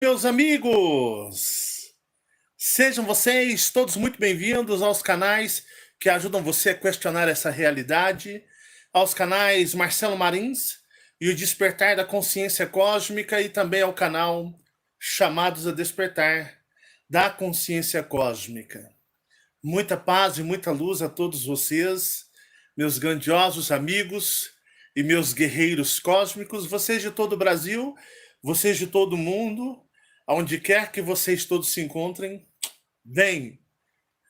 Meus amigos, sejam vocês todos muito bem-vindos aos canais que ajudam você a questionar essa realidade, aos canais Marcelo Marins e o Despertar da Consciência Cósmica e também ao canal Chamados a Despertar da Consciência Cósmica. Muita paz e muita luz a todos vocês, meus grandiosos amigos e meus guerreiros cósmicos, vocês de todo o Brasil, vocês de todo o mundo, aonde quer que vocês todos se encontrem,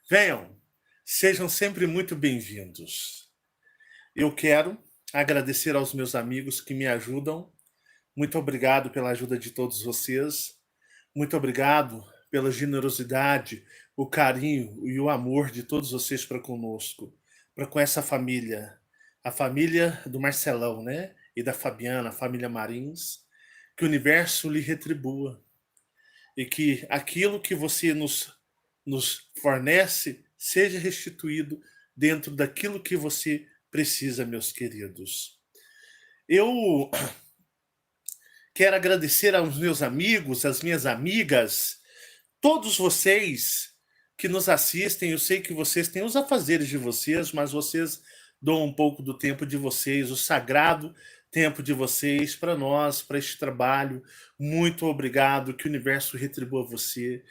venham, sejam sempre muito bem-vindos. Eu quero agradecer aos meus amigos que me ajudam. Muito obrigado pela ajuda de todos vocês. Muito obrigado pela generosidade, o carinho e o amor de todos vocês para conosco, para com essa família, a família do Marcelão, né? E da Fabiana, a família Marins. Que o universo lhe retribua e que aquilo que você nos fornece seja restituído dentro daquilo que você precisa, meus queridos. Eu quero agradecer aos meus amigos, às minhas amigas, todos vocês que nos assistem. Eu sei que vocês têm os afazeres de vocês, mas vocês dão um pouco do tempo de vocês, o sagrado tempo de vocês para nós, para este trabalho. Muito obrigado, que o universo retribua você.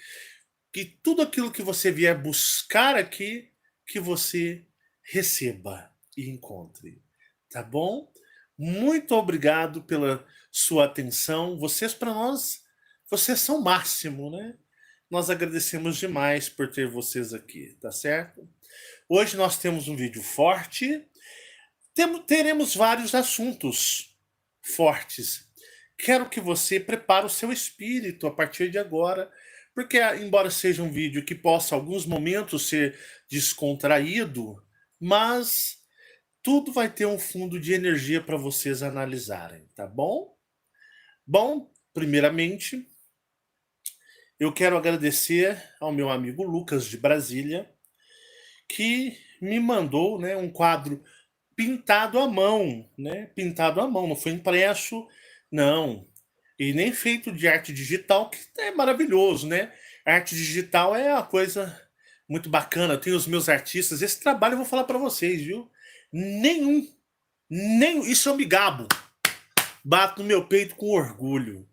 Que tudo aquilo que você vier buscar aqui, que você receba e encontre. Tá bom? Muito obrigado pela sua atenção. Vocês, para nós, vocês são o máximo, né? Nós agradecemos demais por ter vocês aqui, tá certo? Hoje nós temos um vídeo forte. Teremos vários assuntos fortes. Quero que você prepare o seu espírito a partir de agora, porque embora seja um vídeo que possa em alguns momentos ser descontraído, mas tudo vai ter um fundo de energia para vocês analisarem, tá bom? Bom, primeiramente, eu quero agradecer ao meu amigo Lucas de Brasília, que me mandou, né, um quadro pintado à mão, né? Pintado à mão, não foi impresso, não. E nem feito de arte digital, que é maravilhoso, né? A arte digital é uma coisa muito bacana. Eu tenho os meus artistas. Esse trabalho eu vou falar para vocês, viu? Nenhum, isso eu me gabo. Bato no meu peito com orgulho.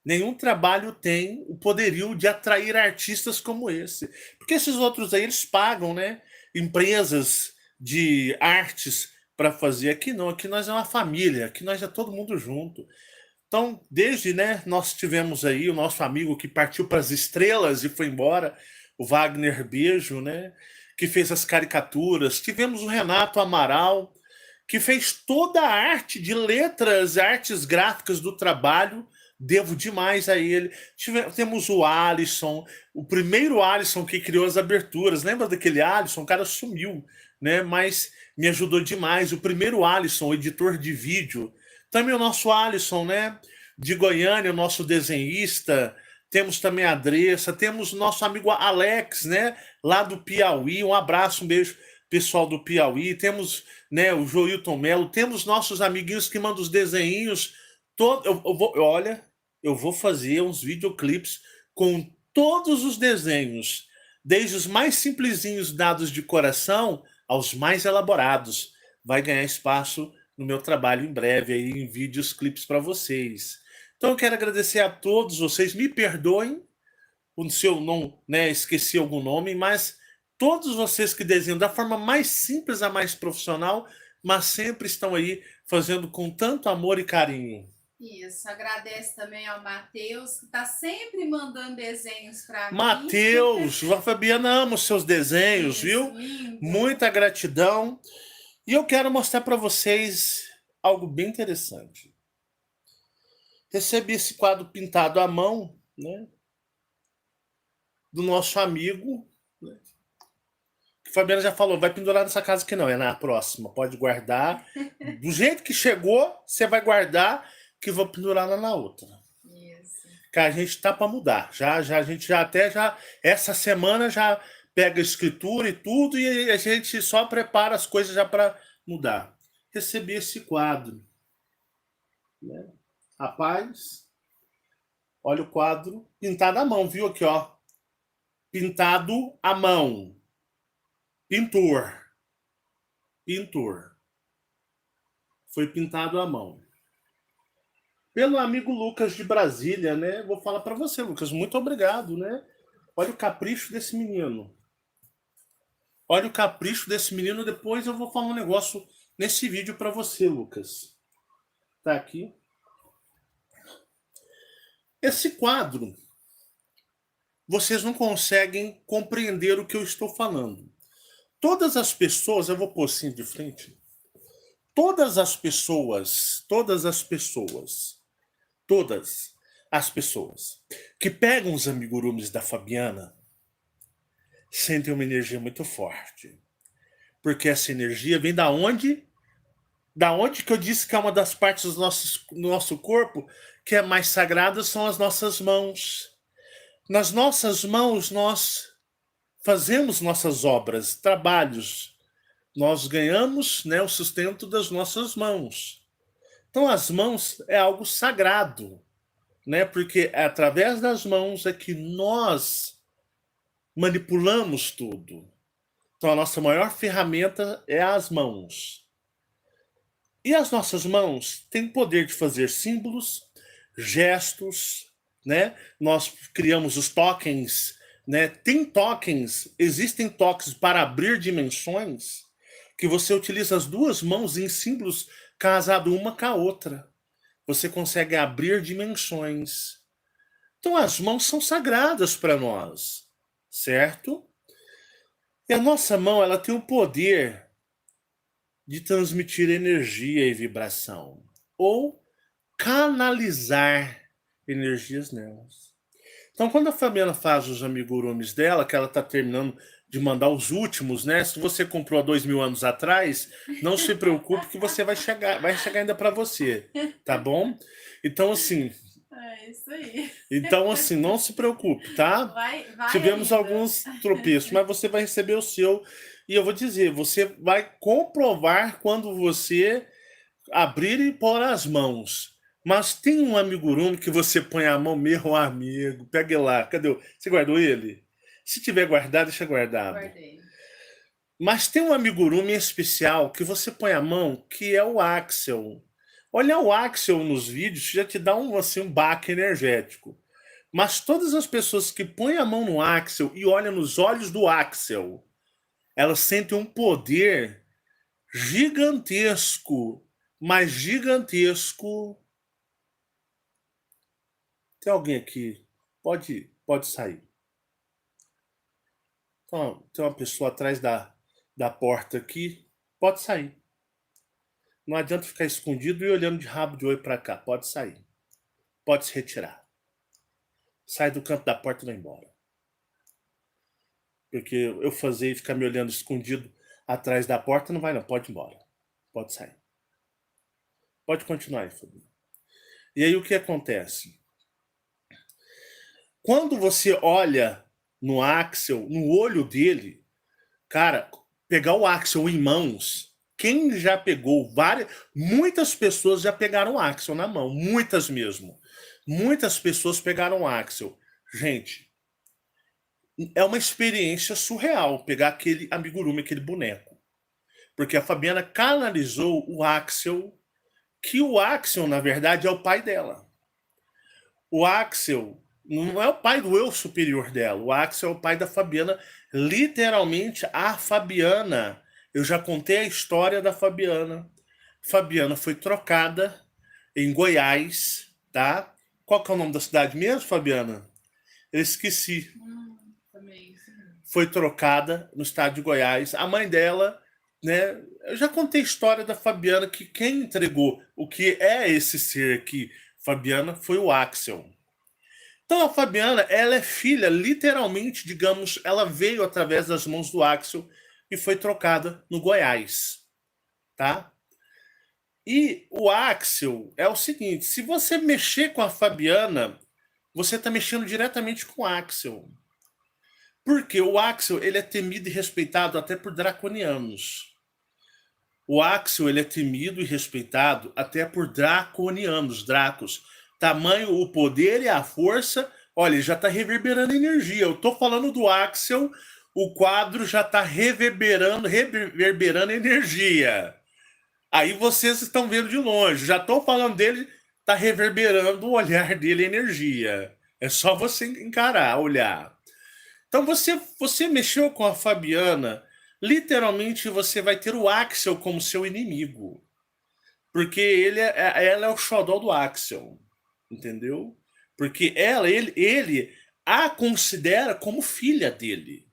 Nenhum trabalho tem o poderio de atrair artistas como esse. Porque esses outros aí, eles pagam, né? Empresas de artes para fazer. Aqui não, aqui nós é uma família, aqui nós é todo mundo junto. Então, desde, né, nós tivemos aí o nosso amigo que partiu para as estrelas e foi embora, o Wagner Beijo, né, que fez as caricaturas. Tivemos o Renato Amaral, que fez toda a arte de letras, artes gráficas do trabalho. Devo demais a ele. Temos o Alisson, o primeiro Alisson que criou as aberturas. Lembra daquele Alisson? O cara sumiu, né? Mas me ajudou demais. O primeiro Alisson, o editor de vídeo. Também o nosso Alisson, né? De Goiânia, o nosso desenhista. Temos também a Andressa. Temos o nosso amigo Alex, né? Lá do Piauí. Um abraço, um beijo, pessoal do Piauí. Temos, né, o Joilton Melo. Temos nossos amiguinhos que mandam os desenhinhos. Olha, eu vou fazer uns videoclipes com todos os desenhos, desde os mais simplesinhos dados de coração aos mais elaborados. Vai ganhar espaço no meu trabalho em breve aí em vídeos, clipes para vocês. Então eu quero agradecer a todos vocês. Me perdoem se eu não, né, esqueci algum nome, mas todos vocês que desenham da forma mais simples a mais profissional, mas sempre estão aí fazendo com tanto amor e carinho. Isso, agradece também ao Matheus, que está sempre mandando desenhos para mim. Matheus, a Fabiana ama os seus desenhos, Isso, viu? lindo. Muita gratidão. E eu quero mostrar para vocês algo bem interessante. Recebi esse quadro pintado à mão, né? Do nosso amigo, né? Que a Fabiana já falou, vai pendurar nessa casa aqui não, é na próxima, pode guardar. Do jeito que chegou, você vai guardar, que eu vou pendurar lá na outra. Isso. Que a gente tá para mudar. A gente já essa semana já pega a escritura e tudo e a gente só prepara as coisas já para mudar. Recebi esse quadro, né? Rapaz, Olha o quadro pintado à mão, viu aqui, ó. Pintado à mão. Pintor. Pintor. Foi pintado à mão. Pelo amigo Lucas de Brasília, né? Vou falar para você, Lucas, muito obrigado, né? Olha o capricho desse menino. Olha o capricho desse menino. Depois eu vou falar um negócio nesse vídeo para você, Lucas. Tá aqui. Esse quadro, vocês não conseguem compreender o que eu estou falando. Todas as pessoas, eu vou pôr assim de frente. Todas as pessoas que pegam os amigurumis da Fabiana sentem uma energia muito forte. Porque essa energia vem da onde? Da onde que eu disse que é uma das partes do nosso corpo que é mais sagrada são as nossas mãos. Nas nossas mãos nós fazemos nossas obras, trabalhos. Nós ganhamos, né, o sustento das nossas mãos. Então as mãos é algo sagrado, né? Porque é através das mãos é que nós manipulamos tudo. Então a nossa maior ferramenta é as mãos. E as nossas mãos têm o poder de fazer símbolos, gestos, né? Nós criamos os tokens, né? Tem tokens, existem tokens para abrir dimensões que você utiliza as duas mãos em símbolos casado uma com a outra. Você consegue abrir dimensões. Então as mãos são sagradas para nós, certo? E a nossa mão, ela tem o poder de transmitir energia e vibração ou canalizar energias nelas. Então, quando a Fabiana faz os amigurumis dela, que ela está terminando de mandar os últimos, né? Se você comprou há 2000 anos atrás, não se preocupe que você vai chegar ainda para você, tá bom? Então, assim. É isso aí. Então, assim, não se preocupe, tá? Vai Tivemos ainda. alguns tropeços, mas você vai receber o seu. E eu vou dizer, você vai comprovar quando você abrir e pôr as mãos. Mas tem um amigurumi que você põe a mão, meu amigo, pegue lá. Cadê? Você guardou ele? Se tiver guardado, deixa guardado. Guardei. Mas tem um amigurumi especial que você põe a mão, que é o Axel. Olhar o Axel nos vídeos já te dá um baque energético. Mas todas as pessoas que põem a mão no Axel e olham nos olhos do Axel, elas sentem um poder gigantesco, mas gigantesco. Tem alguém aqui? Pode sair. Então, tem uma pessoa atrás da porta aqui. Pode sair. Não adianta ficar escondido e olhando de rabo de olho para cá. Pode sair. Pode se retirar. Sai do canto da porta e vai embora. Porque eu fazer e ficar me olhando escondido atrás da porta não vai não. Pode ir embora. Pode sair. Pode continuar aí, Fabinho. E aí o que acontece? Quando você olha no Axel, no olho dele, cara, pegar o Axel em mãos, quem já pegou muitas pessoas já pegaram o Axel na mão, muitas mesmo. Muitas pessoas pegaram o Axel. Gente, é uma experiência surreal pegar aquele amigurumi, aquele boneco. Porque a Fabiana canalizou o Axel, que o Axel, na verdade, é o pai dela. O Axel não é o pai do eu superior dela. O Axel é o pai da Fabiana. Literalmente, a Fabiana. Eu já contei a história da Fabiana. Fabiana foi trocada em Goiás, tá? Qual que é o nome da cidade mesmo, Fabiana? Eu esqueci. Também. Foi trocada no estado de Goiás. A mãe dela, né? Eu já contei a história da Fabiana, que quem entregou o que é esse ser aqui, Fabiana, foi o Axel. Então a Fabiana, ela é filha, literalmente, digamos, ela veio através das mãos do Axel e foi trocada no Goiás, tá? E o Axel é o seguinte, se você mexer com a Fabiana, você está mexendo diretamente com o Axel. Porque o Axel, ele é temido e respeitado até por draconianos. O Axel, ele é temido e respeitado até por draconianos, dracos. tamanho o poder e a força. Olha, já está reverberando energia. Eu estou falando do Axel, o quadro já está reverberando energia. Aí vocês estão vendo de longe. Já estou falando dele, está reverberando o olhar dele energia. É só você encarar, olhar. Então você mexeu com a Fabiana, literalmente você vai ter o Axel como seu inimigo. Porque ela é o xodó do Axel, entendeu? Porque ele a considera como filha dele.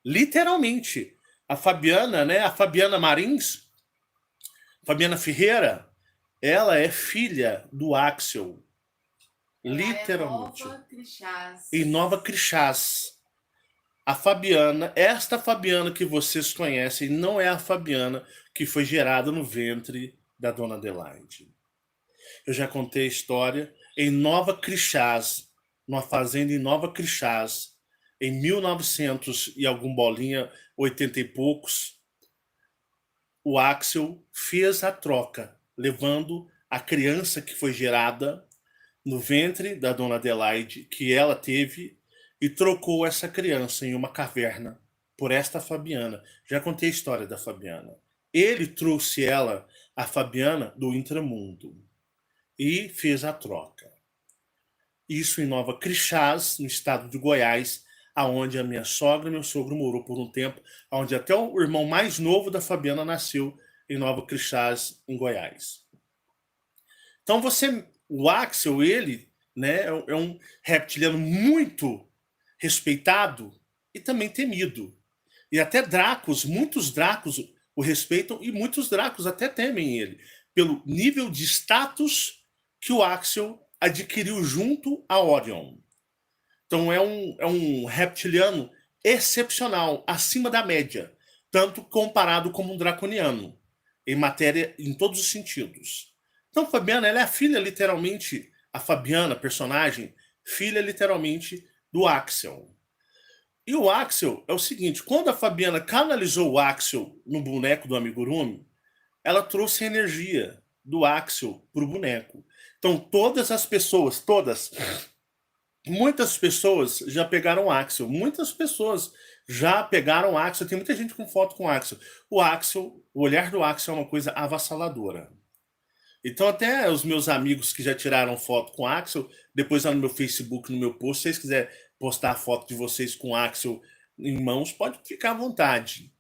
Literalmente. A Fabiana, né? A Fabiana Marins, Fabiana Ferreira, ela é filha do Axel. Ela Literalmente. É Nova Crixás. Em Nova Crixás. A Fabiana, esta Fabiana que vocês conhecem, não é a Fabiana que foi gerada no ventre da Dona Adelaide. Eu já contei a história em Nova Crixás, numa fazenda em Nova Crixás, em 1900 e algum bolinha, 80 e poucos, o Axel fez a troca, levando a criança que foi gerada no ventre da Dona Adelaide, que ela teve, e trocou essa criança em uma caverna por esta Fabiana. Já contei a história da Fabiana. Ele trouxe ela, a Fabiana, do intramundo e fez a troca. Isso em Nova Crixás, no estado de Goiás, aonde a minha sogra e meu sogro morou por um tempo, onde até o irmão mais novo da Fabiana nasceu em Nova Crixás, em Goiás. Então o Axel, ele, né, é um reptiliano muito respeitado e também temido. E até Dracos, muitos Dracos o respeitam e muitos Dracos até temem ele, pelo nível de status que o Axel adquiriu junto a Orion. Então é um reptiliano excepcional, acima da média, tanto comparado como um draconiano, em matéria, em todos os sentidos. Então Fabiana, ela é a filha, literalmente, a Fabiana, personagem, filha, literalmente, do Axel. E o Axel é o seguinte, quando a Fabiana canalizou o Axel no boneco do amigurumi, ela trouxe a energia do Axel para o boneco. Então todas as pessoas, muitas pessoas já pegaram o Axel, muitas pessoas já pegaram o Axel, tem muita gente com foto com o Axel. O olhar do Axel é uma coisa avassaladora. Então até os meus amigos que já tiraram foto com o Axel, depois lá no meu Facebook, no meu post, se vocês quiserem postar a foto de vocês com o Axel em mãos, pode ficar à vontade.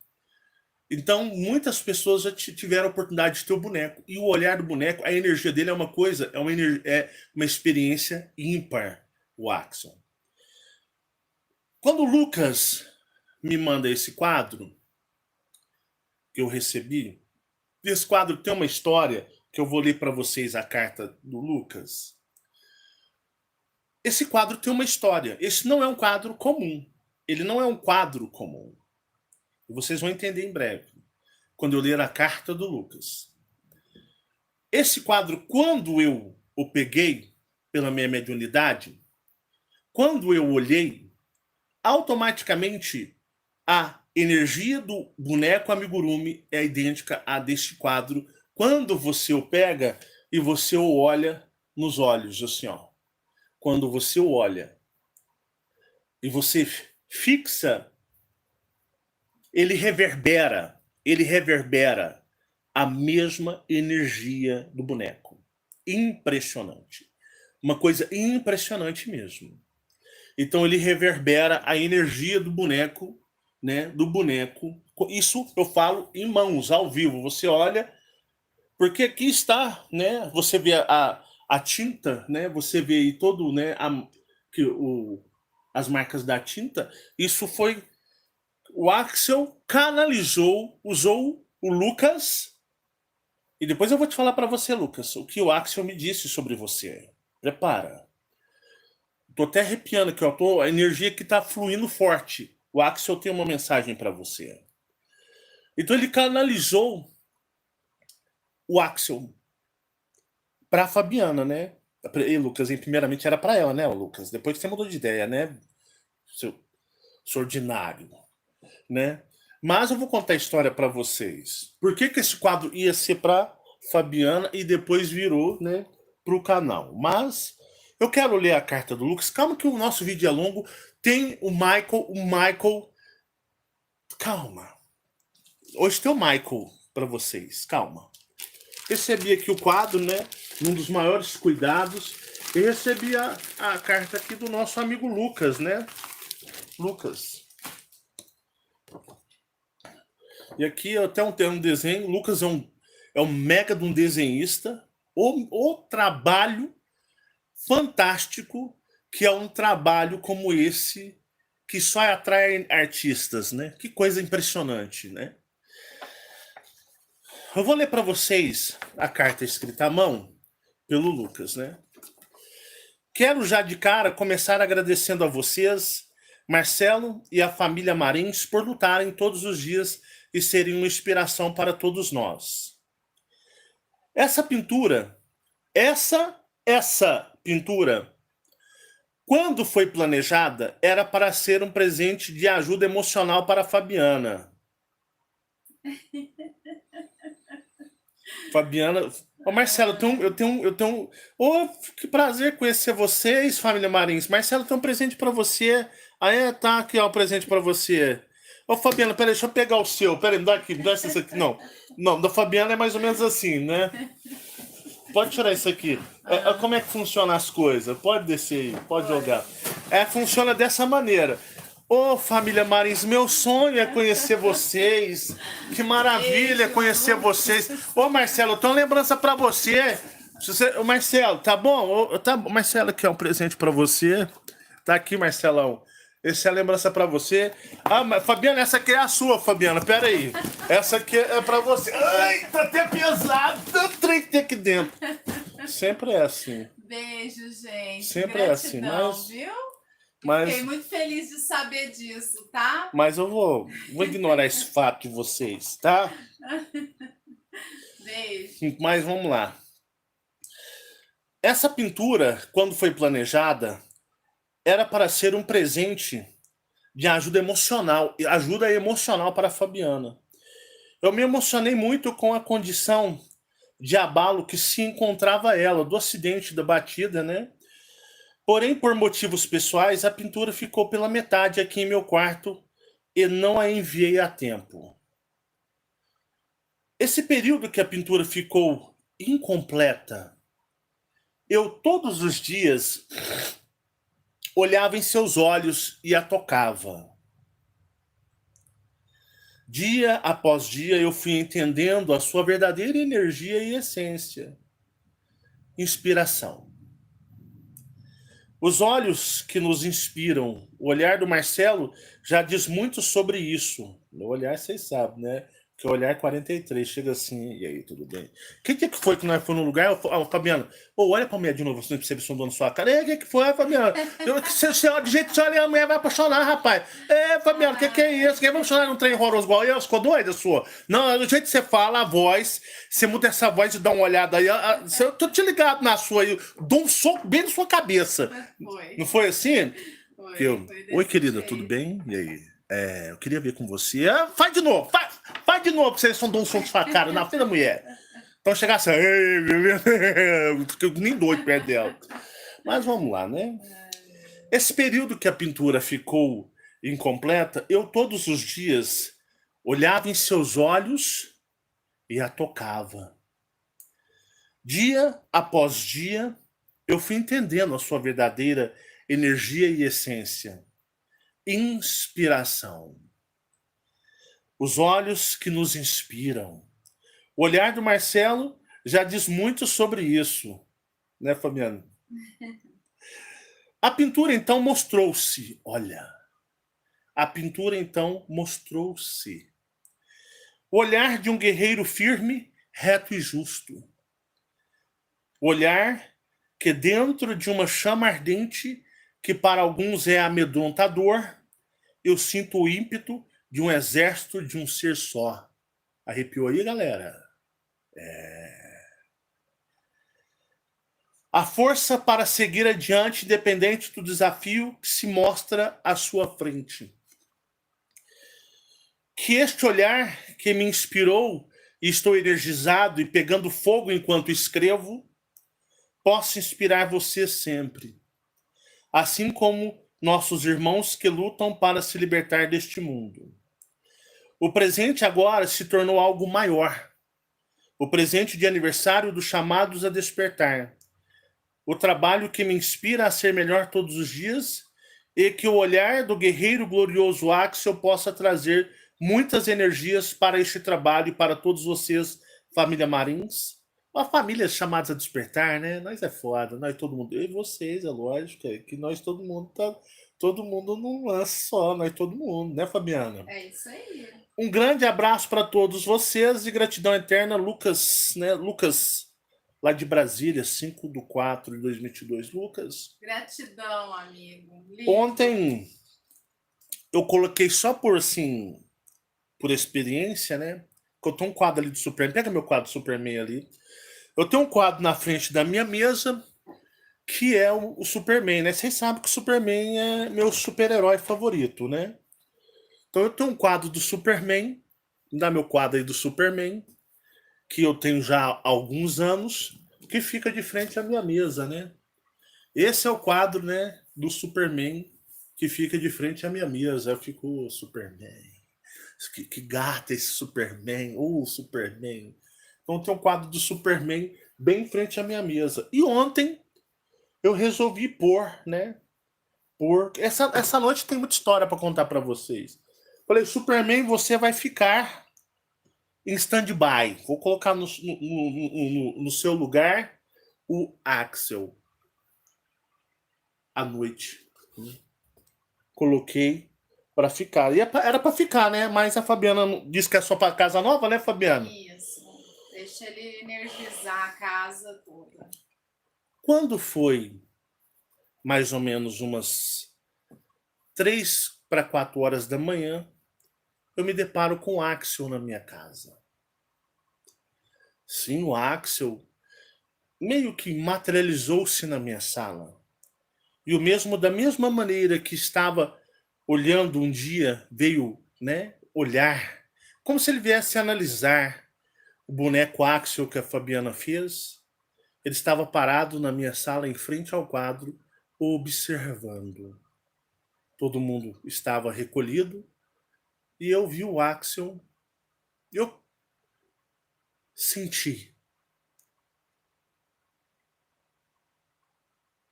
Então, muitas pessoas já tiveram a oportunidade de ter o boneco. E o olhar do boneco, a energia dele é uma coisa, é uma experiência ímpar, o Axel. Quando o Lucas me manda esse quadro, que eu recebi, esse quadro tem uma história, que eu vou ler para vocês a carta do Lucas. Esse quadro tem uma história. Esse não é um quadro comum. Ele não é um quadro comum. Vocês vão entender em breve, quando eu ler a carta do Lucas. Esse quadro, quando eu o peguei pela minha mediunidade, quando eu olhei, automaticamente a energia do boneco amigurumi é idêntica à deste quadro quando você o pega e você o olha nos olhos, assim, ó. Quando você o olha e você fixa, ele reverbera a mesma energia do boneco. Impressionante. Uma coisa impressionante mesmo. Então ele reverbera a energia do boneco, né? Do boneco. Isso eu falo em mãos, ao vivo. Você olha, porque aqui está, né? Você vê a tinta, né? Você vê aí todo, né? As marcas da tinta. Isso foi o Axel canalizou, usou o Lucas. E depois eu vou te falar para você, Lucas, o que o Axel me disse sobre você. Prepara. Tô até arrepiando aqui, ó. A energia que tá fluindo forte. O Axel tem uma mensagem para você. Então ele canalizou o Axel para Fabiana, né? E Lucas, primeiramente era para ela, né, Lucas? Depois você mudou de ideia, né? Seu ordinário, né? Mas eu vou contar a história para vocês. Por que esse quadro ia ser para Fabiana e depois virou, né, para o canal. Mas eu quero ler a carta do Lucas. Calma que o nosso vídeo é longo. Tem o Michael. Calma. Hoje tem o Michael para vocês. Calma. Recebi aqui o quadro, né? Um dos maiores cuidados. E recebi a carta aqui do nosso amigo Lucas, né? Lucas. E aqui eu até tenho um desenho. O Lucas é um mega de um desenhista. O trabalho fantástico que é um trabalho como esse que só atrai artistas, né? Que coisa impressionante, né? Eu vou ler para vocês a carta escrita à mão pelo Lucas, né? Quero já de cara começar agradecendo a vocês, Marcelo e a família Marins, por lutarem todos os dias e serem uma inspiração para todos nós. Essa pintura, quando foi planejada, era para ser um presente de ajuda emocional para a Fabiana. Fabiana. Ô, Marcelo, eu tenho. Ô, que prazer conhecer vocês, família Marins. Marcelo, tem um presente pra você. Ah, é? Tá aqui, ó, o presente pra você. Ô, Fabiana, peraí, deixa eu pegar o seu. Peraí, me dá aqui, me dá esse aqui. Não, não, da Fabiana é mais ou menos assim, né? Pode tirar isso aqui. Como é que funciona as coisas? Pode descer aí, pode jogar. Funciona dessa maneira. Ô, família Marins, meu sonho é conhecer vocês. Que maravilha conhecer vocês. Ô, Marcelo, eu tenho uma lembrança pra você. Ô, Marcelo, tá bom? Marcelo, aqui é um presente pra você. Tá aqui, Marcelão. Essa é a lembrança pra você. Fabiana, essa aqui é a sua, Fabiana. Pera aí. Essa aqui é pra você. Ai, tá até pesado. Tanto trem que tem aqui dentro. Sempre é assim. Beijo, gente. Sempre Gratidão, é assim, mas... viu? Mas, fiquei muito feliz de saber disso, tá? mas eu vou ignorar esse fato de vocês, tá? Beijo. Mas vamos lá. Essa pintura, quando foi planejada, era para ser um presente de ajuda emocional para a Fabiana. Eu me emocionei muito com a condição de abalo que se encontrava ela, do acidente da batida, né? Porém, por motivos pessoais, a pintura ficou pela metade aqui em meu quarto e não a enviei a tempo. Esse período que a pintura ficou incompleta, eu todos os dias olhava em seus olhos e a tocava. Dia após dia eu fui entendendo a sua verdadeira energia e essência. Inspiração. Os olhos que nos inspiram, o olhar do Marcelo já diz muito sobre isso. Meu olhar, vocês sabem, né? Que o olhar 43 chega assim, e aí, tudo bem? Que dia que foi que nós fomos no lugar? Fabiano, olha pra mulher de novo, você não percebe som na sua cara. Que foi, Fabiano? De jeito que você olha, a mulher vai apaixonar, rapaz. Fabiano, que é isso? Quem vai apaixonar num trem horroroso igual eu? Ficou doida sua? Não, do jeito que você fala, a voz, você muda essa voz e dá uma olhada aí. Eu tô te ligado na sua aí, dou um soco bem na sua cabeça. Foi. Não foi assim? Foi Oi, querida, jeito. tudo bem? E aí? Eu queria ver com você. Faz de novo, faz de novo, pra vocês não dão um soco na sua cara, na frente da mulher. Então chegar assim, fiquei nem doido perto dela. Mas vamos lá, né? Esse período que a pintura ficou incompleta, eu todos os dias olhava em seus olhos e a tocava. Dia após dia, eu fui entendendo a sua verdadeira energia e essência. Inspiração. Os olhos que nos inspiram. O olhar do Marcelo já diz muito sobre isso, né, Fabiano? A pintura então mostrou-se, olha. A pintura então mostrou-se. O olhar de um guerreiro firme, reto e justo. O olhar que dentro de uma chama ardente, que para alguns é amedrontador, eu sinto o ímpeto de um exército de um ser só. Arrepiou aí, galera? A força para seguir adiante, independente do desafio que se mostra à sua frente. Que este olhar que me inspirou, e estou energizado e pegando fogo enquanto escrevo, possa inspirar você sempre, assim como nossos irmãos que lutam para se libertar deste mundo. O presente agora se tornou algo maior. O presente de aniversário dos chamados a despertar. O trabalho que me inspira a ser melhor todos os dias e que o olhar do guerreiro glorioso Axel possa trazer muitas energias para este trabalho e para todos vocês, família Marins. Uma família chamada a despertar, né? Nós é foda, nós todo mundo. Eu e vocês, é lógico, é que nós todo mundo tá. Todo mundo num lance só, nós todo mundo, né, Fabiana? É isso aí. Um grande abraço para todos vocês e gratidão eterna, Lucas, né? Lucas, lá de Brasília, 5/4/2022. Lucas, Gratidão, amigo. Lindo. ontem eu coloquei só por assim, por experiência, né? Que eu tenho um quadro ali do Superman. Pega meu quadro do Superman ali. Eu tenho um quadro na frente da minha mesa que é o Superman, né? Vocês sabem que o Superman é meu super-herói favorito, né? Então eu tenho um quadro do Superman, dá meu quadro aí do Superman, que eu tenho já há alguns anos, que fica de frente à minha mesa, né? Esse é o quadro, né, do Superman que fica de frente à minha mesa. Eu fico, Superman. Que gata esse Superman. Superman. Então tem um quadro do Superman bem em frente à minha mesa. E ontem eu resolvi pôr, né? Essa noite tem muita história para contar para vocês. Falei, Superman, você vai ficar em stand-by. Vou colocar no seu lugar o Axel à noite. Coloquei para ficar. E era para ficar, né? Mas a Fabiana disse que é só para casa nova, né, Fabiana? Isso. Deixa ele energizar a casa toda. Quando foi mais ou menos umas 3 para 4 horas da manhã, eu me deparo com o Axel na minha casa. Sim, o Axel meio que materializou-se na minha sala. E o mesmo, da mesma maneira que estava olhando um dia, veio, né, olhar, como se ele viesse analisar o boneco Axel que a Fabiana fez. Ele estava parado na minha sala, em frente ao quadro, observando. Todo mundo estava recolhido e eu vi o Axel. Eu senti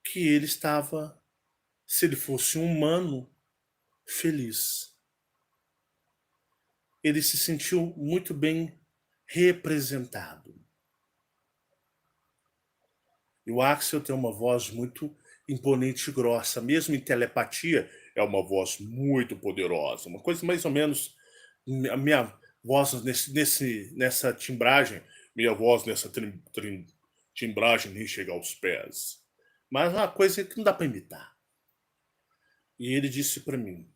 que ele estava, se ele fosse um humano, feliz. Ele se sentiu muito bem representado. E o Axel tem uma voz muito imponente e grossa, mesmo em telepatia, é uma voz muito poderosa, uma coisa mais ou menos a minha voz nessa timbragem, minha voz nessa timbragem nem chega aos pés. Mas é uma coisa que não dá para imitar. E ele disse para mim,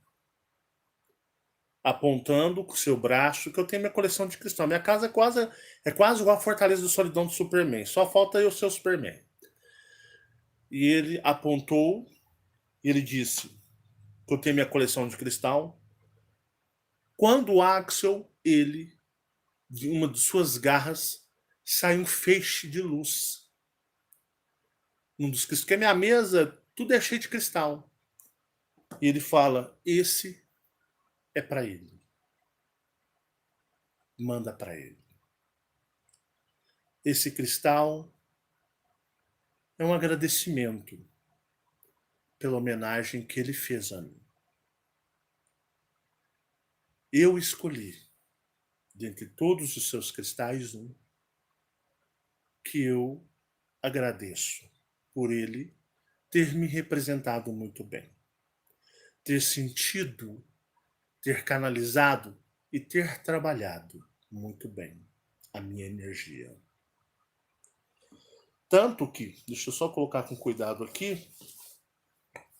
apontando com o seu braço, que eu tenho minha coleção de cristal. Minha casa é quase igual a Fortaleza do Solidão do Superman. Só falta eu ser o Superman. E ele apontou e ele disse que eu tenho minha coleção de cristal. Quando o Axel, ele, de uma de suas garras, sai um feixe de luz. Um dos cristais. Porque a minha mesa, tudo é cheio de cristal. E ele fala, esse é para ele. Manda para ele. Esse cristal é um agradecimento pela homenagem que ele fez a mim. Eu escolhi, dentre todos os seus cristais, um que eu agradeço por ele ter me representado muito bem, ter sentido, ter canalizado e ter trabalhado muito bem a minha energia. Tanto que, deixa eu só colocar com cuidado aqui,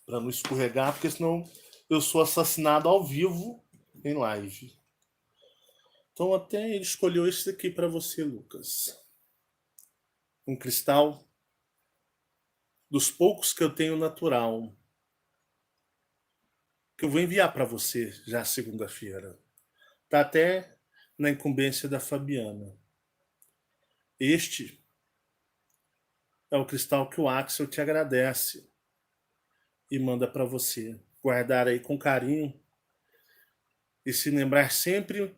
para não escorregar, porque senão eu sou assassinado ao vivo em live. Então até ele escolheu esse aqui para você, Lucas. Um cristal dos poucos que eu tenho natural, que eu vou enviar para você já segunda-feira. Tá até na incumbência da Fabiana. Este é o cristal que o Axel te agradece e manda para você. Guardar aí com carinho e se lembrar sempre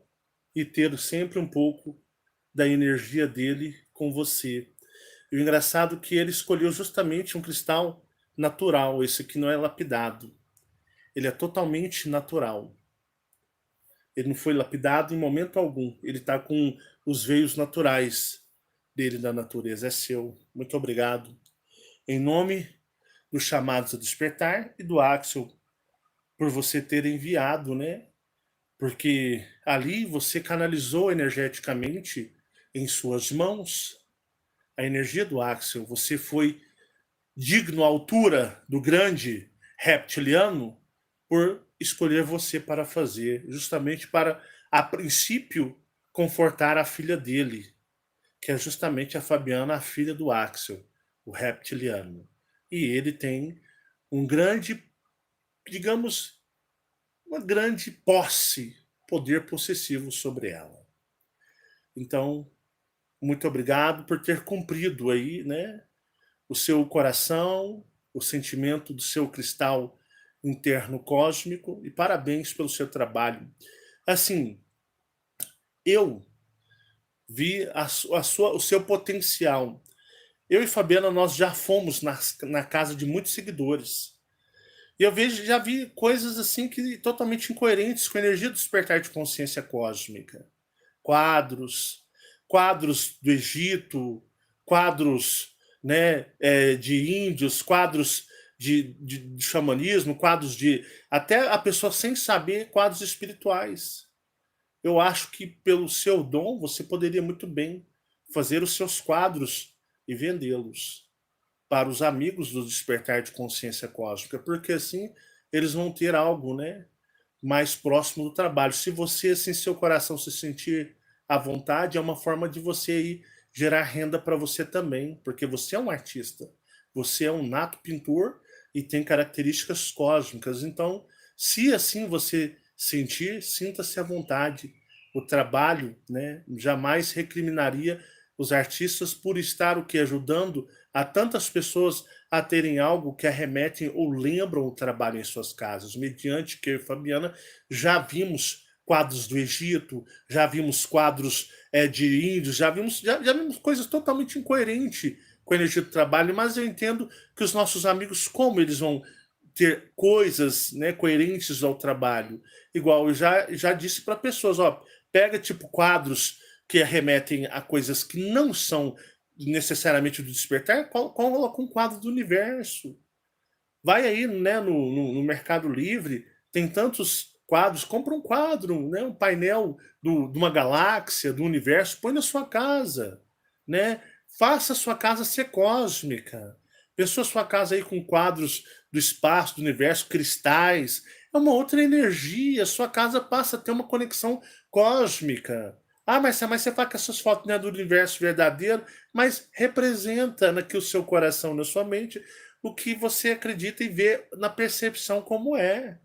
e ter sempre um pouco da energia dele com você. E o engraçado é que ele escolheu justamente um cristal natural, esse aqui não é lapidado. Ele é totalmente natural. Ele não foi lapidado em momento algum. Ele está com os veios naturais dele da natureza. É seu. Muito obrigado. Em nome dos chamados a despertar e do Axel por você ter enviado, né? Porque ali você canalizou energeticamente em suas mãos a energia do Axel. Você foi digno à altura do grande reptiliano por escolher você para fazer, justamente para, a princípio, confortar a filha dele, que é justamente a Fabiana, a filha do Axel, o reptiliano. E ele tem um grande, digamos, uma grande posse, poder possessivo sobre ela. Então, muito obrigado por ter cumprido aí, né, o seu coração, o sentimento do seu cristal interno cósmico e parabéns pelo seu trabalho. Assim, eu vi o seu potencial. Eu e Fabiana, nós já fomos na casa de muitos seguidores. E eu já vi coisas assim que totalmente incoerentes com a energia do despertar de consciência cósmica. Quadros, quadros do Egito, quadros, né, de índios, quadros de xamanismo, quadros de... Até a pessoa sem saber, quadros espirituais. Eu acho que pelo seu dom você poderia muito bem fazer os seus quadros e vendê-los para os amigos do despertar de consciência cósmica, porque assim eles vão ter algo, né, mais próximo do trabalho. Se você, assim, seu coração se sentir à vontade, é uma forma de você aí gerar renda para você também, porque você é um artista, você é um nato pintor e tem características cósmicas. Então, se assim você sentir, sinta-se à vontade. O trabalho, né, jamais recriminaria os artistas por estar o que ajudando a tantas pessoas a terem algo que arremetem ou lembram o trabalho em suas casas. Mediante que eu e Fabiana já vimos quadros do Egito, já vimos quadros de índios, já vimos coisas totalmente incoerentes com a energia do trabalho, mas eu entendo que os nossos amigos, como eles vão ter coisas, né, coerentes ao trabalho, igual eu já disse para pessoas, ó, pega tipo quadros que remetem a coisas que não são necessariamente do despertar, coloca um quadro do universo. Vai aí, né, no Mercado Livre, tem tantos quadros, compra um quadro, né, um painel de uma galáxia, do universo, põe na sua casa, né? Faça a sua casa ser cósmica. Pensou a sua casa aí com quadros do espaço, do universo, cristais, é uma outra energia, sua casa passa a ter uma conexão cósmica. Ah, mas você fala que essas fotos não é do universo verdadeiro, mas representa aqui o seu coração, na sua mente, o que você acredita e vê na percepção como é.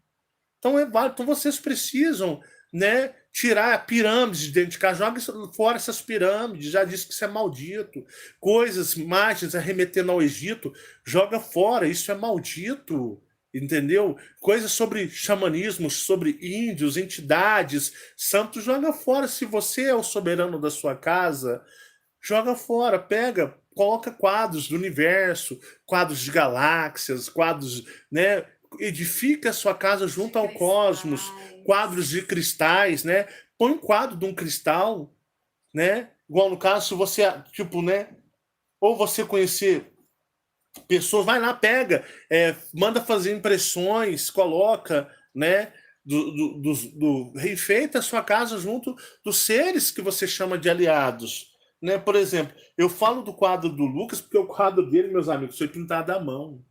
Então é válido. Então vocês precisam, né, tirar pirâmides de dentro de casa, joga fora essas pirâmides, já disse que isso é maldito. Coisas mágicas arremetendo ao Egito, joga fora, isso é maldito. Entendeu? Coisas sobre xamanismo, sobre índios, entidades, santos, joga fora. Se você é o soberano da sua casa, joga fora, pega, coloca quadros do universo, quadros de galáxias, quadros, né? Edifica a sua casa junto ao cosmos, quadros de cristais, né? Põe um quadro de um cristal, né? Igual no caso, se você, tipo, né? Ou você conhecer pessoas, vai lá, pega, manda fazer impressões, coloca, né? Refeita a sua casa junto dos seres que você chama de aliados. Né? Por exemplo, eu falo do quadro do Lucas porque o quadro dele, meus amigos, foi pintado à mão.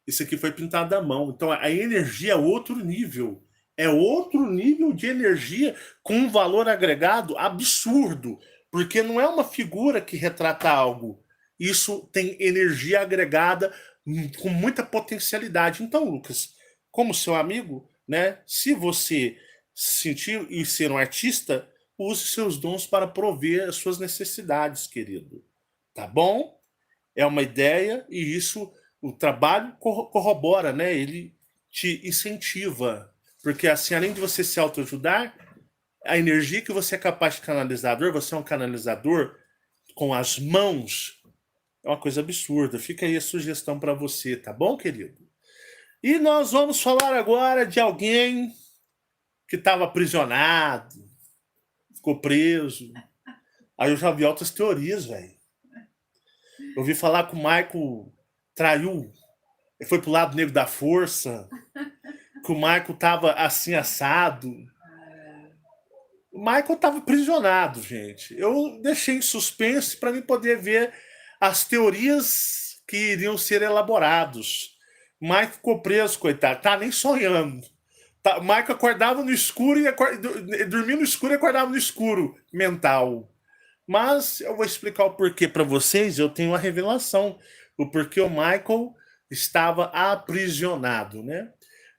Isso aqui foi pintado à mão. Então a energia é outro nível. É outro nível de energia com um valor agregado absurdo. Porque não é uma figura que retrata algo. Isso tem energia agregada com muita potencialidade. Então, Lucas, como seu amigo, né, se você sentir e ser um artista, use seus dons para prover as suas necessidades, querido. Tá bom? é uma ideia e isso, o trabalho corrobora, né? Ele te incentiva. Porque assim, além de você se autoajudar, a energia que você é capaz de canalizador, você é um canalizador com as mãos, é uma coisa absurda. Fica aí a sugestão para você, tá bom, querido? E nós vamos falar agora de alguém que estava aprisionado, ficou preso. Aí eu já vi altas teorias, velho. Eu ouvi falar que o Michael traiu, foi pro lado negro da força, que o Michael tava assim assado. O Michael tava aprisionado, gente. Eu deixei em suspense para mim poder ver as teorias que iriam ser elaborados. O Michael ficou preso, coitado, tá nem sonhando. Tá, o Michael acordava no escuro e dormia no escuro e acordava no escuro mental. Mas eu vou explicar o porquê para vocês. Eu tenho uma revelação. O porquê o Michael estava aprisionado, né?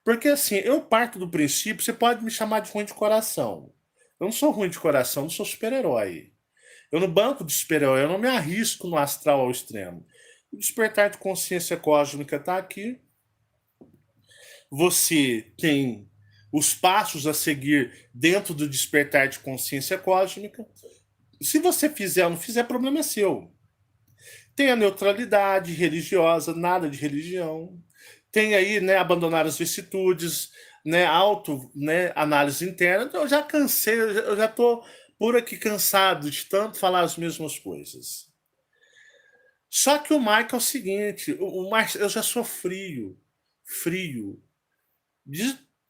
Porque assim, eu parto do princípio, você pode me chamar de ruim de coração. Eu não sou ruim de coração, não sou super-herói. Eu no banco de super-herói, eu não me arrisco no astral ao extremo. O despertar de consciência cósmica está aqui. Você tem os passos a seguir dentro do despertar de consciência cósmica. Se você fizer ou não fizer, problema é seu. Tem a neutralidade religiosa, nada de religião. Tem aí, né, abandonar as vicissitudes, né, auto, né, análise interna. Eu já cansei, eu já tô por aqui cansado de tanto falar as mesmas coisas. Só que o Michael é o seguinte, eu já sou frio, frio.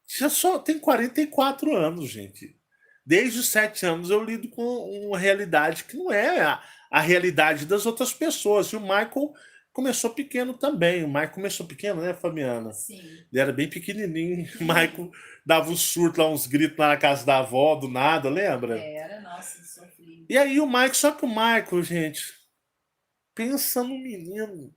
Já só tem 44 anos, gente. Desde os 7 anos eu lido com uma realidade que não é a realidade das outras pessoas. E o Michael começou pequeno também. O Michael começou pequeno, né, Fabiana? Sim. Ele era bem pequenininho. O Michael dava um surto lá, uns gritos lá na casa da avó, do nada, lembra? Era, nossa, sofri. E aí o Michael, só que o Michael, gente, pensa num menino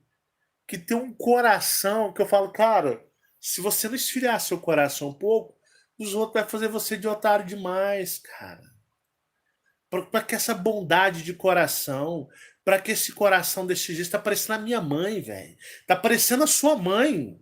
que tem um coração que eu falo, cara, se você não esfriar seu coração um pouco, os outros vai fazer você de otário demais, cara. Para que essa bondade de coração, para que esse coração desse jeito, tá parecendo a minha mãe, velho. Tá parecendo a sua mãe.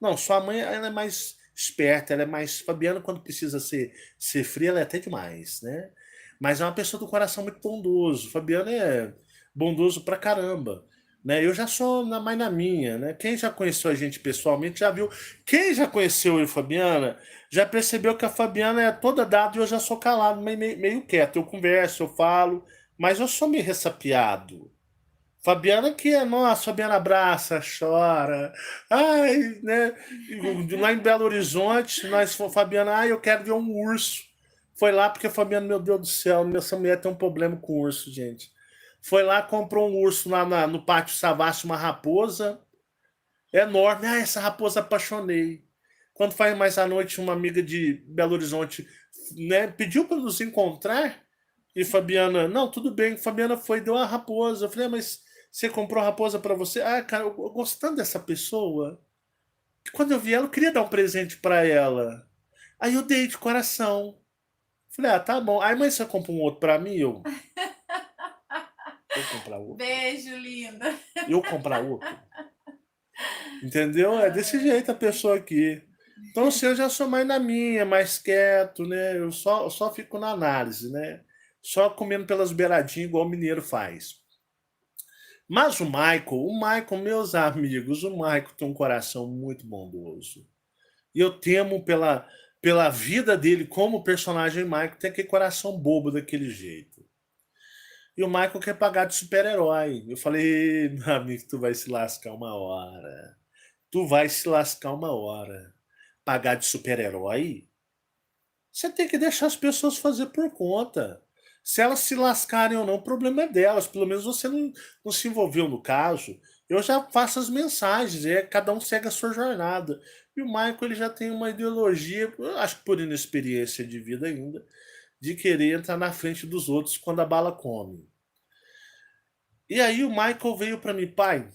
Não, sua mãe ela é mais esperta, ela é mais. Fabiana, quando precisa ser fria, ela é até demais, né? Mas é uma pessoa do coração muito bondoso. Fabiana é bondoso pra caramba. Né? Eu já sou mais na minha, né? Quem já conheceu a gente pessoalmente já viu. Quem já conheceu eu e a Fabiana já percebeu que a Fabiana é toda dada e eu já sou calado, meio quieto. Eu converso, eu falo, mas eu sou meio ressapiado. Fabiana que é, nossa, Fabiana abraça, chora. Ai, né? Lá em Belo Horizonte, Fabiana, ai, eu quero ver um urso. Foi lá porque a Fabiana, meu Deus do céu, essa mulher tem um problema com urso, gente. Foi lá, comprou um urso lá no Pátio Savassi, uma raposa enorme. Ah, essa raposa apaixonei. Quando faz mais à noite, uma amiga de Belo Horizonte, né, pediu para nos encontrar. E Fabiana, não, tudo bem. Fabiana foi, deu a raposa. Eu falei, mas você comprou a raposa para você? Ah, cara, eu gostando dessa pessoa. Quando eu vi ela, eu queria dar um presente para ela. Aí eu dei de coração. Falei, ah, tá bom. Aí, mas você compra um outro para mim? Eu comprar outro. Beijo, linda. Eu comprar outro. Entendeu? É desse jeito a pessoa aqui. Então, assim, eu já sou mais na minha, mais quieto, né? Eu só fico na análise, né? Só comendo pelas beiradinhas, igual o mineiro faz. Mas o Michael, meus amigos, o Michael tem um coração muito bondoso. E eu temo pela vida dele como personagem Michael, tem aquele coração bobo daquele jeito. E o Michael quer pagar de super-herói. Eu falei, meu amigo, tu vai se lascar uma hora. Tu vai se lascar uma hora. Pagar de super-herói? Você tem que deixar as pessoas fazer por conta. Se elas se lascarem ou não, o problema é delas. Pelo menos você não se envolveu no caso. Eu já faço as mensagens, cada um segue a sua jornada. E o Michael ele já tem uma ideologia, acho que por inexperiência de vida ainda, de querer entrar na frente dos outros quando a bala come. E aí o Michael veio para mim, pai,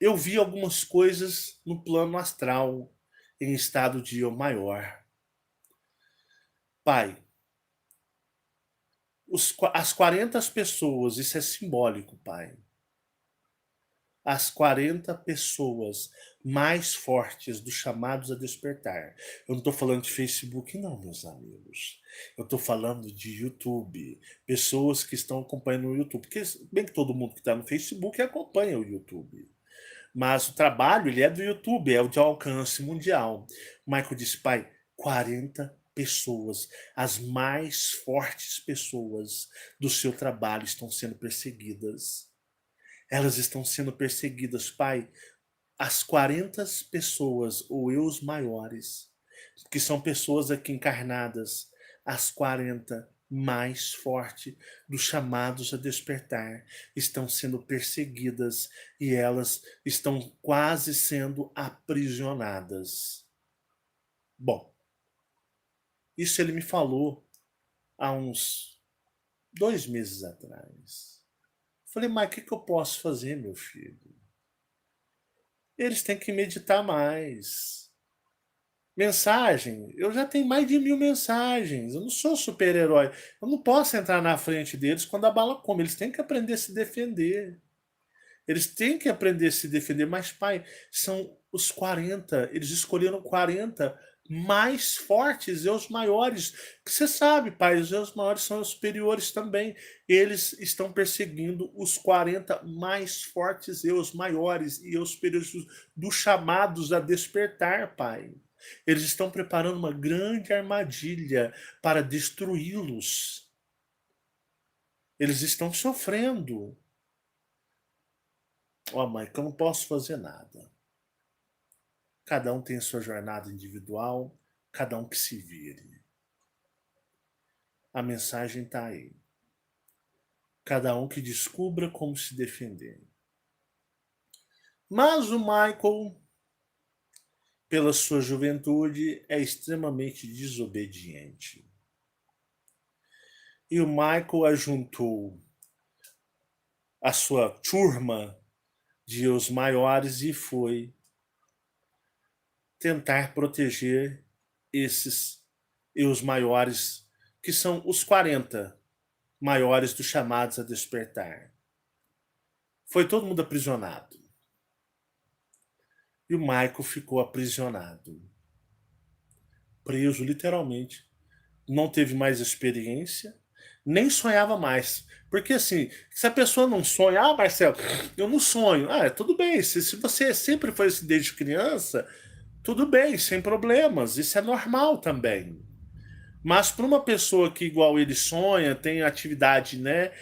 eu vi algumas coisas no plano astral, em estado de eu maior. Pai, as 40 pessoas, isso é simbólico, Pai. As 40 pessoas mais fortes dos chamados a despertar. Eu não estou falando de Facebook, não, meus amigos. Eu estou falando de YouTube. Pessoas que estão acompanhando o YouTube. Porque, bem que todo mundo que está no Facebook acompanha o YouTube. Mas o trabalho, ele é do YouTube, é o de alcance mundial. O Michael disse, pai, 40 pessoas, as mais fortes pessoas do seu trabalho estão sendo perseguidas. Elas estão sendo perseguidas, pai. As 40 pessoas, ou eus maiores, que são pessoas aqui encarnadas, as 40 mais fortes dos chamados a despertar, estão sendo perseguidas e elas estão quase sendo aprisionadas. Bom, isso ele me falou há uns 2 meses atrás. Falei, mas o que eu posso fazer, meu filho? Eles têm que meditar mais. Mensagem, eu já tenho mais de 1000 mensagens. Eu não sou super-herói. Eu não posso entrar na frente deles quando a bala come. Eles têm que aprender a se defender. Eles têm que aprender a se defender. Mas, pai, são os 40. Eles escolheram 40 mais fortes e os maiores. Que você sabe, pai, os maiores são os superiores também. Eles estão perseguindo os 40 mais fortes e os maiores e os superiores dos chamados a despertar, pai. Eles estão preparando uma grande armadilha para destruí-los. Eles estão sofrendo. Ó, Mike, eu não posso fazer nada. Cada um tem a sua jornada individual, cada um que se vire. A mensagem está aí. Cada um que descubra como se defender. Mas o Michael, pela sua juventude, é extremamente desobediente. E o Michael ajuntou a sua turma de os maiores e foi tentar proteger esses e os maiores, que são os 40 maiores dos chamados a despertar. Foi todo mundo aprisionado. E o Michael ficou aprisionado. Preso, literalmente. Não teve mais experiência, nem sonhava mais. Porque assim, se a pessoa não sonha, ah, Marcelo, eu não sonho. Ah, tudo bem, se você sempre foi assim desde criança, tudo bem, sem problemas, isso é normal também. Mas para uma pessoa que, igual ele, sonha, tem atividade, né,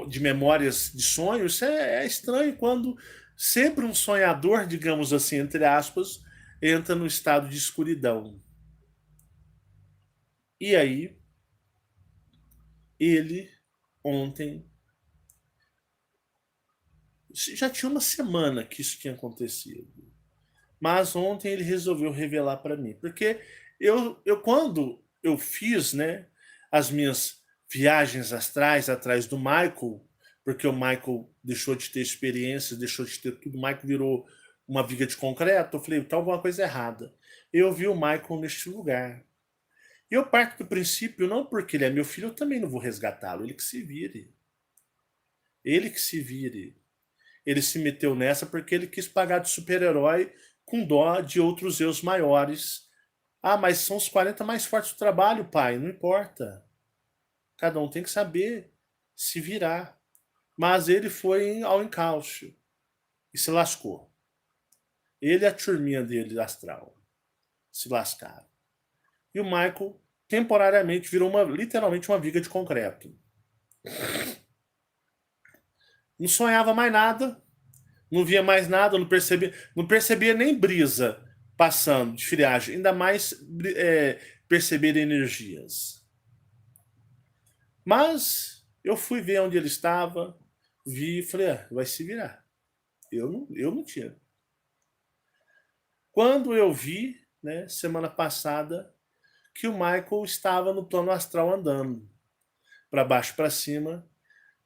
de memórias de sonho, isso é estranho quando sempre um sonhador, digamos assim, entre aspas, entra no estado de escuridão. E aí, ele, ontem, já tinha uma semana que isso tinha acontecido. Mas ontem ele resolveu revelar para mim. Porque quando eu fiz, né, as minhas viagens astrais atrás do Michael, porque o Michael deixou de ter experiência, deixou de ter tudo, o Michael virou uma viga de concreto, eu falei, tá alguma coisa errada. Eu vi o Michael neste lugar. E eu parto do princípio, não porque ele é meu filho, eu também não vou resgatá-lo, ele que se vire. Ele que se vire. Ele se meteu nessa porque ele quis pagar de super-herói com dó de outros eus maiores. Ah, mas são os 40 mais fortes do trabalho, pai. Não importa. Cada um tem que saber se virar. Mas ele foi ao encalço e se lascou. Ele e a turminha dele astral se lascaram. E o Michael temporariamente virou literalmente uma viga de concreto. Não sonhava mais nada, não via mais nada, não percebia nem brisa passando de friagem, ainda mais perceber energias. Mas eu fui ver onde ele estava, vi e falei, vai se virar. Eu não tinha. Quando eu vi, né, semana passada, que o Michael estava no plano astral andando, para baixo para cima,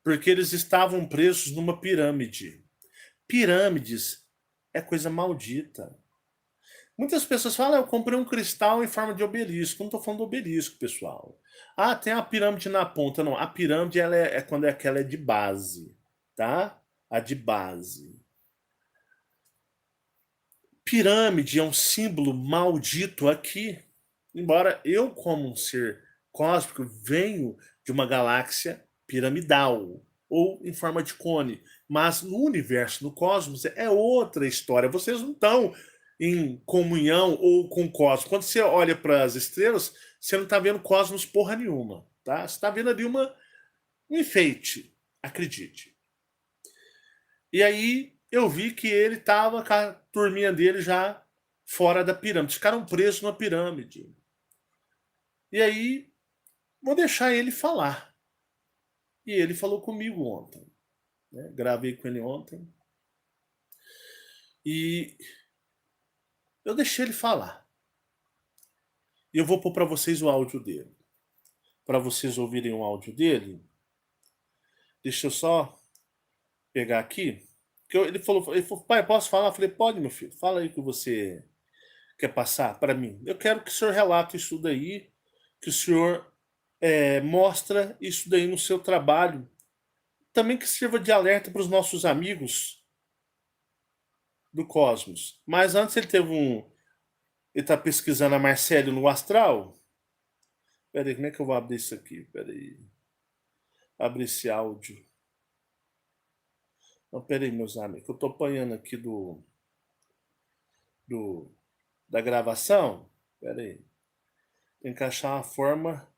porque eles estavam presos numa pirâmide. Pirâmides é coisa maldita. Muitas pessoas falam, eu comprei um cristal em forma de obelisco. Não estou falando do obelisco, pessoal. Ah, tem a pirâmide na ponta. Não, a pirâmide ela é quando aquela é de base, tá? A de base. Pirâmide é um símbolo maldito aqui. Embora eu, como um ser cósmico, venho de uma galáxia piramidal ou em forma de cone. Mas no universo, no cosmos, é outra história. Vocês não estão em comunhão ou com o cosmos. Quando você olha para as estrelas, você não está vendo cosmos porra nenhuma. Tá? Você está vendo ali um enfeite, acredite. E aí eu vi que ele estava com a turminha dele já fora da pirâmide. Ficaram presos na pirâmide. E aí, vou deixar ele falar. E ele falou comigo ontem. Né? Gravei com ele ontem. E eu deixei ele falar. E eu vou pôr para vocês o áudio dele. Para vocês ouvirem o áudio dele. Deixa eu só pegar aqui. Ele falou, pai, posso falar? Eu falei, pode, meu filho. Fala aí o que você quer passar para mim. Eu quero que o senhor relate isso daí. Que o senhor mostra isso daí no seu trabalho. Também que sirva de alerta para os nossos amigos do Cosmos. Mas antes ele teve um... Ele está pesquisando a Marcelo no Astral. Peraí, como é que eu vou abrir isso aqui? Peraí. Abrir esse áudio. Não, peraí, meus amigos, que eu estou apanhando aqui da gravação. Peraí. Tem que achar uma forma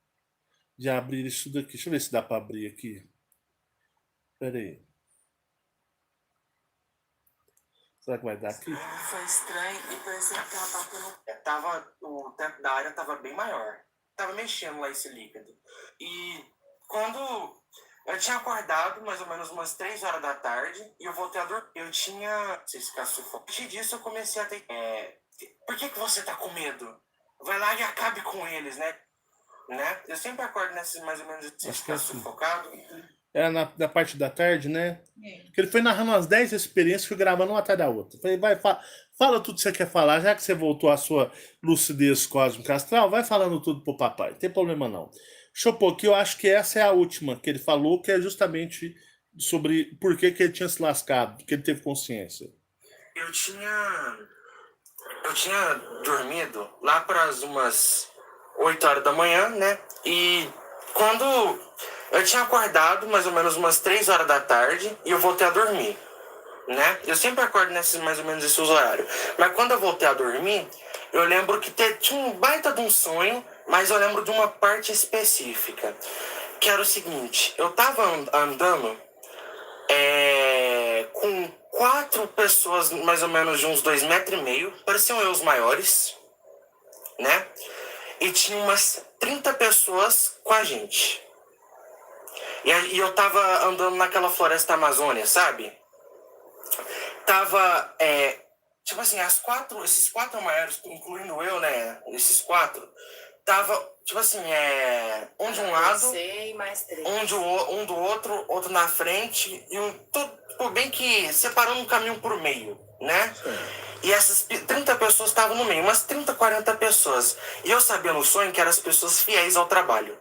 de abrir isso daqui. Deixa eu ver se dá para abrir aqui. Peraí. Será que vai dar aqui? Foi estranho e parecia que tava batendo. O tempo da área tava bem maior. Tava mexendo lá esse líquido. E quando eu tinha acordado, mais ou menos umas 3 horas da tarde, e eu voltei a dormir. Eu tinha... Se ficar sufoco. A partir disso eu comecei a ter... Por que você tá com medo? Vai lá e acabe com eles, né? Eu sempre acordo nesses mais ou menos... Se ficar sufocado... Era na parte da tarde, né? Que ele foi narrando umas 10 experiências, fui gravando uma atrás da outra. Falei, fala tudo que você quer falar, já que você voltou à sua lucidez cósmica astral, vai falando tudo pro papai, não tem problema não. Deixa eu pôr aqui, eu acho que essa é a última que ele falou, que é justamente sobre por que ele tinha se lascado, que ele teve consciência. Eu tinha dormido lá para umas 8 horas da manhã, né? E quando eu tinha acordado mais ou menos umas 3 horas da tarde e eu voltei a dormir, né? Eu sempre acordo nesses mais ou menos esses horários. Mas quando eu voltei a dormir, eu lembro que tinha um baita de um sonho, mas eu lembro de uma parte específica, que era o seguinte: eu tava andando com 4 pessoas mais ou menos de uns 2,5 metros, pareciam eu os maiores, né? E tinha umas 30 pessoas com a gente. E eu tava andando naquela floresta Amazônia, sabe? Tava, tipo assim, esses 4 maiores, incluindo eu, né? Esses 4, tava, tipo assim, um de um lado, um do outro, outro na frente, e bem que separando um caminho por meio, né? E essas 30 pessoas estavam no meio, umas 30, 40 pessoas. E eu sabia no sonho que eram as pessoas fiéis ao trabalho.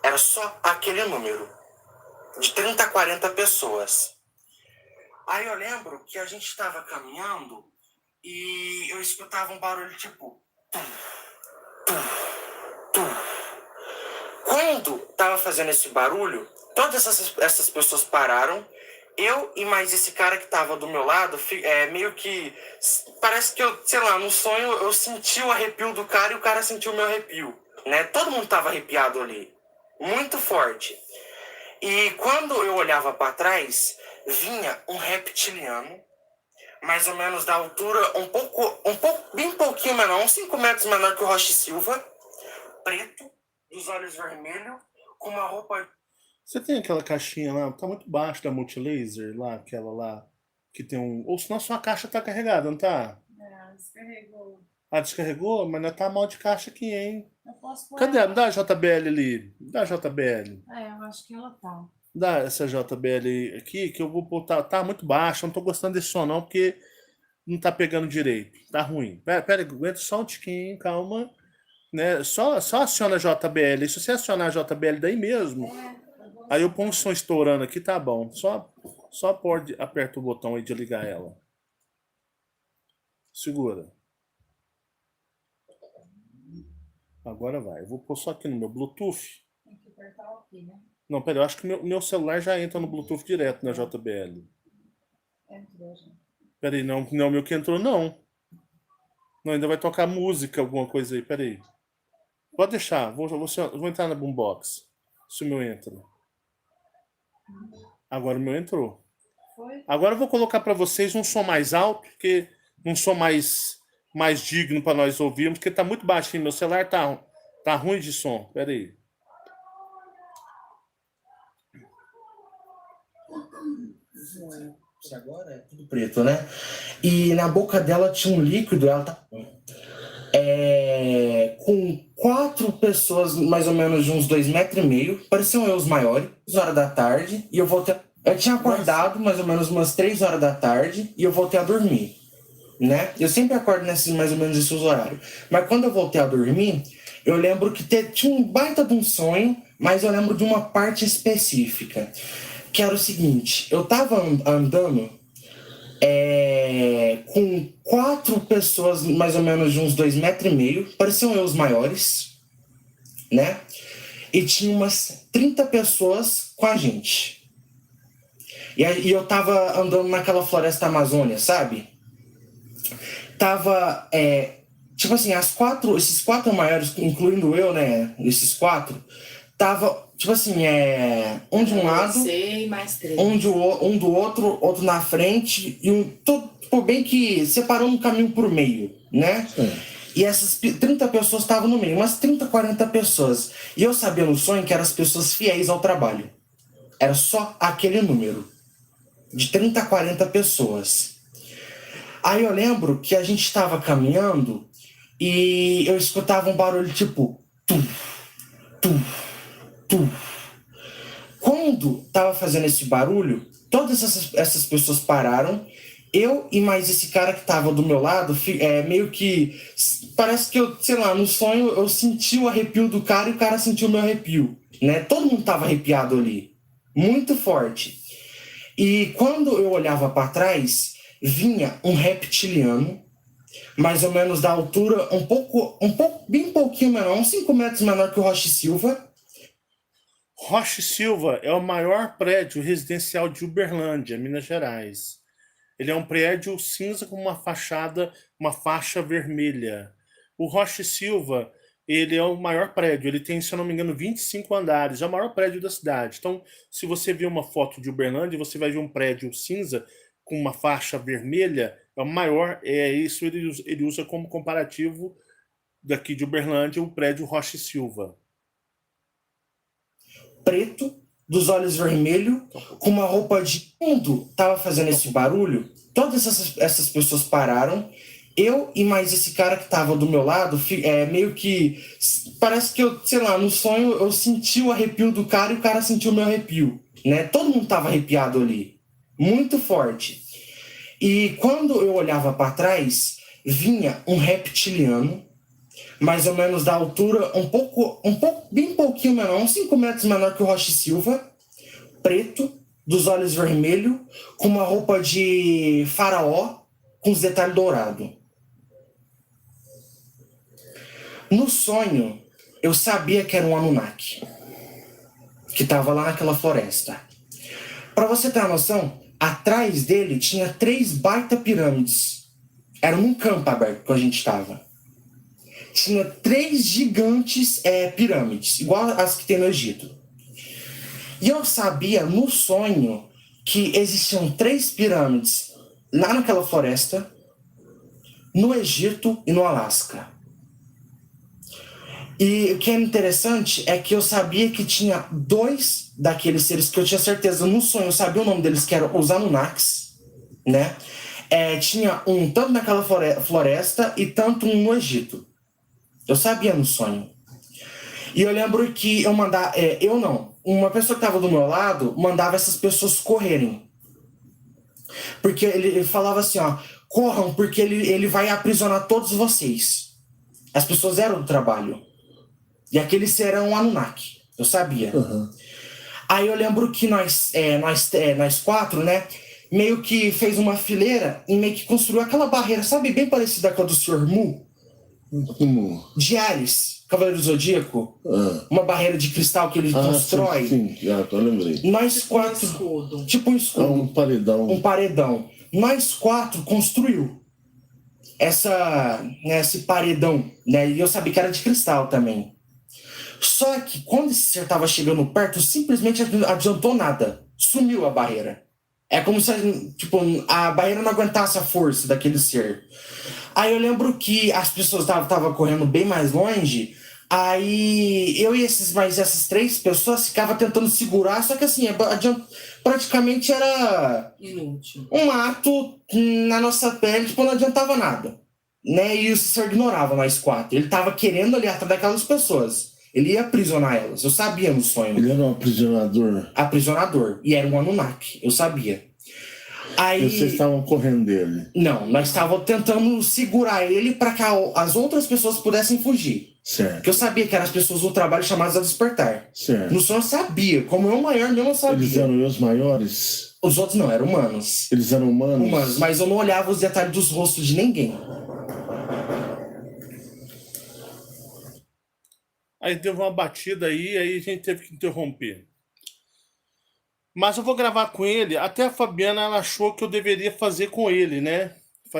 Era só aquele número, de 30, 40 pessoas. Aí eu lembro que a gente estava caminhando e eu escutava um barulho tipo... Tum, tum, tum. Quando tava fazendo esse barulho, todas essas pessoas pararam. Eu e mais esse cara que tava do meu lado, meio que... Parece que eu, sei lá, no sonho eu senti o arrepio do cara e o cara sentiu o meu arrepio, né? Todo mundo tava arrepiado ali, muito forte. E quando eu olhava para trás, vinha um reptiliano, mais ou menos da altura, bem pouquinho menor, uns 5 metros menor que o Rocha Silva, preto, dos olhos vermelhos, com uma roupa... Você tem aquela caixinha lá, tá muito baixo da Multilaser lá, aquela lá, que tem um... Ou senão sua caixa tá carregada, não tá? Descarregou. Ah, descarregou? Mas não tá mal de caixa aqui, hein? Eu posso pôr Cadê? ela. Dá a JBL ali. Dá a JBL. Eu acho que ela tá. Dá essa JBL aqui, que eu vou botar. Tá muito baixo, eu não tô gostando desse som não, porque não tá pegando direito. Tá ruim. Pera, aguenta só um tiquinho, calma. Né? Só aciona a JBL. E se você acionar a JBL daí mesmo, aí eu ponho o som estourando aqui, tá bom. Só pode aperta o botão aí de ligar ela. Segura. Agora vai. Eu vou pôr só aqui no meu Bluetooth. Tem que apertar o aqui, né? Não, pera, eu acho que meu celular já entra no Bluetooth direto na JBL. Entrou já. Pera aí, não é o meu que entrou, não. Não, ainda vai tocar música, alguma coisa aí, pera aí. Pode deixar, vou entrar na boombox. Se o meu entra. Agora o meu entrou. Foi? Agora eu vou colocar para vocês um som mais alto, porque um som mais digno para nós ouvirmos, porque tá muito baixinho. Meu celular tá ruim de som. Pera aí. Agora é tudo preto, né? E na boca dela tinha um líquido, ela tá com 4 pessoas, mais ou menos de uns 2,5 metros, pareciam eu os maiores, 6 horas da tarde, e eu tinha acordado mais ou menos umas 3 horas da tarde, e eu voltei a dormir, né? Eu sempre acordo nesses mais ou menos esses horários. Mas quando eu voltei a dormir, eu lembro que tinha um baita de um sonho, mas eu lembro de uma parte específica, que era o seguinte: eu tava andando com 4 pessoas, mais ou menos de uns 2,5 metros, pareciam eu os maiores, né? E tinha umas 30 pessoas com a gente. E eu tava andando naquela floresta Amazônia, sabe? Tava, tipo assim, esses 4 maiores, incluindo eu, né? Esses 4, tava, tipo assim, um de um lado, um do outro na frente, e tipo, bem que separando um caminho por meio, né? Sim. E essas 30 pessoas estavam no meio, umas 30, 40 pessoas. E eu sabia no sonho que eram as pessoas fiéis ao trabalho. Era só aquele número, de 30, 40 pessoas. Aí eu lembro que a gente estava caminhando e eu escutava um barulho tipo... Tum, tum, tum. Quando tava fazendo esse barulho, todas essas pessoas pararam. Eu e mais esse cara que tava do meu lado, meio que... Parece que eu, sei lá, no sonho eu senti o arrepio do cara e o cara sentiu o meu arrepio, né? Todo mundo tava arrepiado ali. Muito forte. E quando eu olhava para trás, vinha um reptiliano, mais ou menos da altura, bem pouquinho menor, uns 5 metros menor que o Rocha Silva. Rocha Silva é o maior prédio residencial de Uberlândia, Minas Gerais. Ele é um prédio cinza com uma faixa vermelha. O Rocha Silva, ele é o maior prédio. Ele tem, se eu não me engano, 25 andares. É o maior prédio da cidade. Então, se você ver uma foto de Uberlândia, você vai ver um prédio cinza com uma faixa vermelha. É o maior. Isso ele usa como comparativo daqui de Uberlândia, o prédio Rocha Silva. Preto, dos olhos vermelhos, com uma roupa de fundo, tava fazendo esse barulho. Todas essas pessoas pararam. Eu e mais esse cara que tava do meu lado, meio que... Parece que eu, sei lá, no sonho eu senti o arrepio do cara e o cara sentiu o meu arrepio, né? Todo mundo tava arrepiado ali. Muito forte. E quando eu olhava para trás, vinha um reptiliano, mais ou menos da altura, bem pouquinho menor, uns 5 metros menor que o Rocha Silva, preto, dos olhos vermelhos, com uma roupa de faraó, com os detalhes dourados. No sonho, eu sabia que era um Anunnaki, que estava lá naquela floresta. Para você ter uma noção, atrás dele tinha 3 baita pirâmides. Era num campo aberto que a gente estava. Tinha 3 gigantes pirâmides, igual as que tem no Egito. E eu sabia no sonho que existiam 3 pirâmides lá naquela floresta, no Egito e no Alasca. E o que é interessante é que eu sabia que tinha 2 daqueles seres que eu tinha certeza no sonho, eu sabia o nome deles, que eram os Anunnakis, né? Tinha um tanto naquela floresta e tanto um no Egito. Eu sabia no sonho. E eu lembro que uma pessoa que estava do meu lado mandava essas pessoas correrem. Porque ele falava assim, ó, corram, porque ele vai aprisionar todos vocês. As pessoas eram do trabalho. E aquele ser era um Anunnaki. Eu sabia. Uhum. Aí eu lembro que nós quatro, né? Meio que fez uma fileira e meio que construiu aquela barreira, sabe? Bem parecida com a do Sr. Mu. De Ares, Cavaleiro do Zodíaco. Uma barreira de cristal que ele constrói. Sim, já lembrei. Nós Tipo quatro. um escudo. Tipo um escudo. Um paredão. Um paredão. Nós quatro construiu esse paredão, né? E eu sabia que era de cristal também. Só que quando esse ser tava chegando perto, simplesmente adiantou nada. Sumiu a barreira. É como se, tipo, a barreira não aguentasse a força daquele ser. Aí eu lembro que as pessoas estavam correndo bem mais longe. Aí eu e essas 3 pessoas ficavam tentando segurar, só que assim, praticamente era inútil. Um ato na nossa pele, tipo, não adiantava nada. Né? E o ser ignorava nós 4. Ele tava querendo ali atrás daquelas pessoas. Ele ia aprisionar elas. Eu sabia no sonho. Ele era um aprisionador. Aprisionador. E era um Anunnaki. Eu sabia. Aí... E vocês estavam correndo dele? Não, nós estávamos tentando segurar ele para que as outras pessoas pudessem fugir. Certo. Porque eu sabia que eram as pessoas do trabalho chamadas a despertar. Certo. No sonho eu sabia. Como eu maior mesmo eu sabia. Eles eram os maiores? Os outros não, eram humanos. Eles eram humanos? Humanos, mas eu não olhava os detalhes dos rostos de ninguém. Aí teve uma batida aí a gente teve que interromper. Mas eu vou gravar com ele. Até a Fabiana ela achou que eu deveria fazer com ele, né?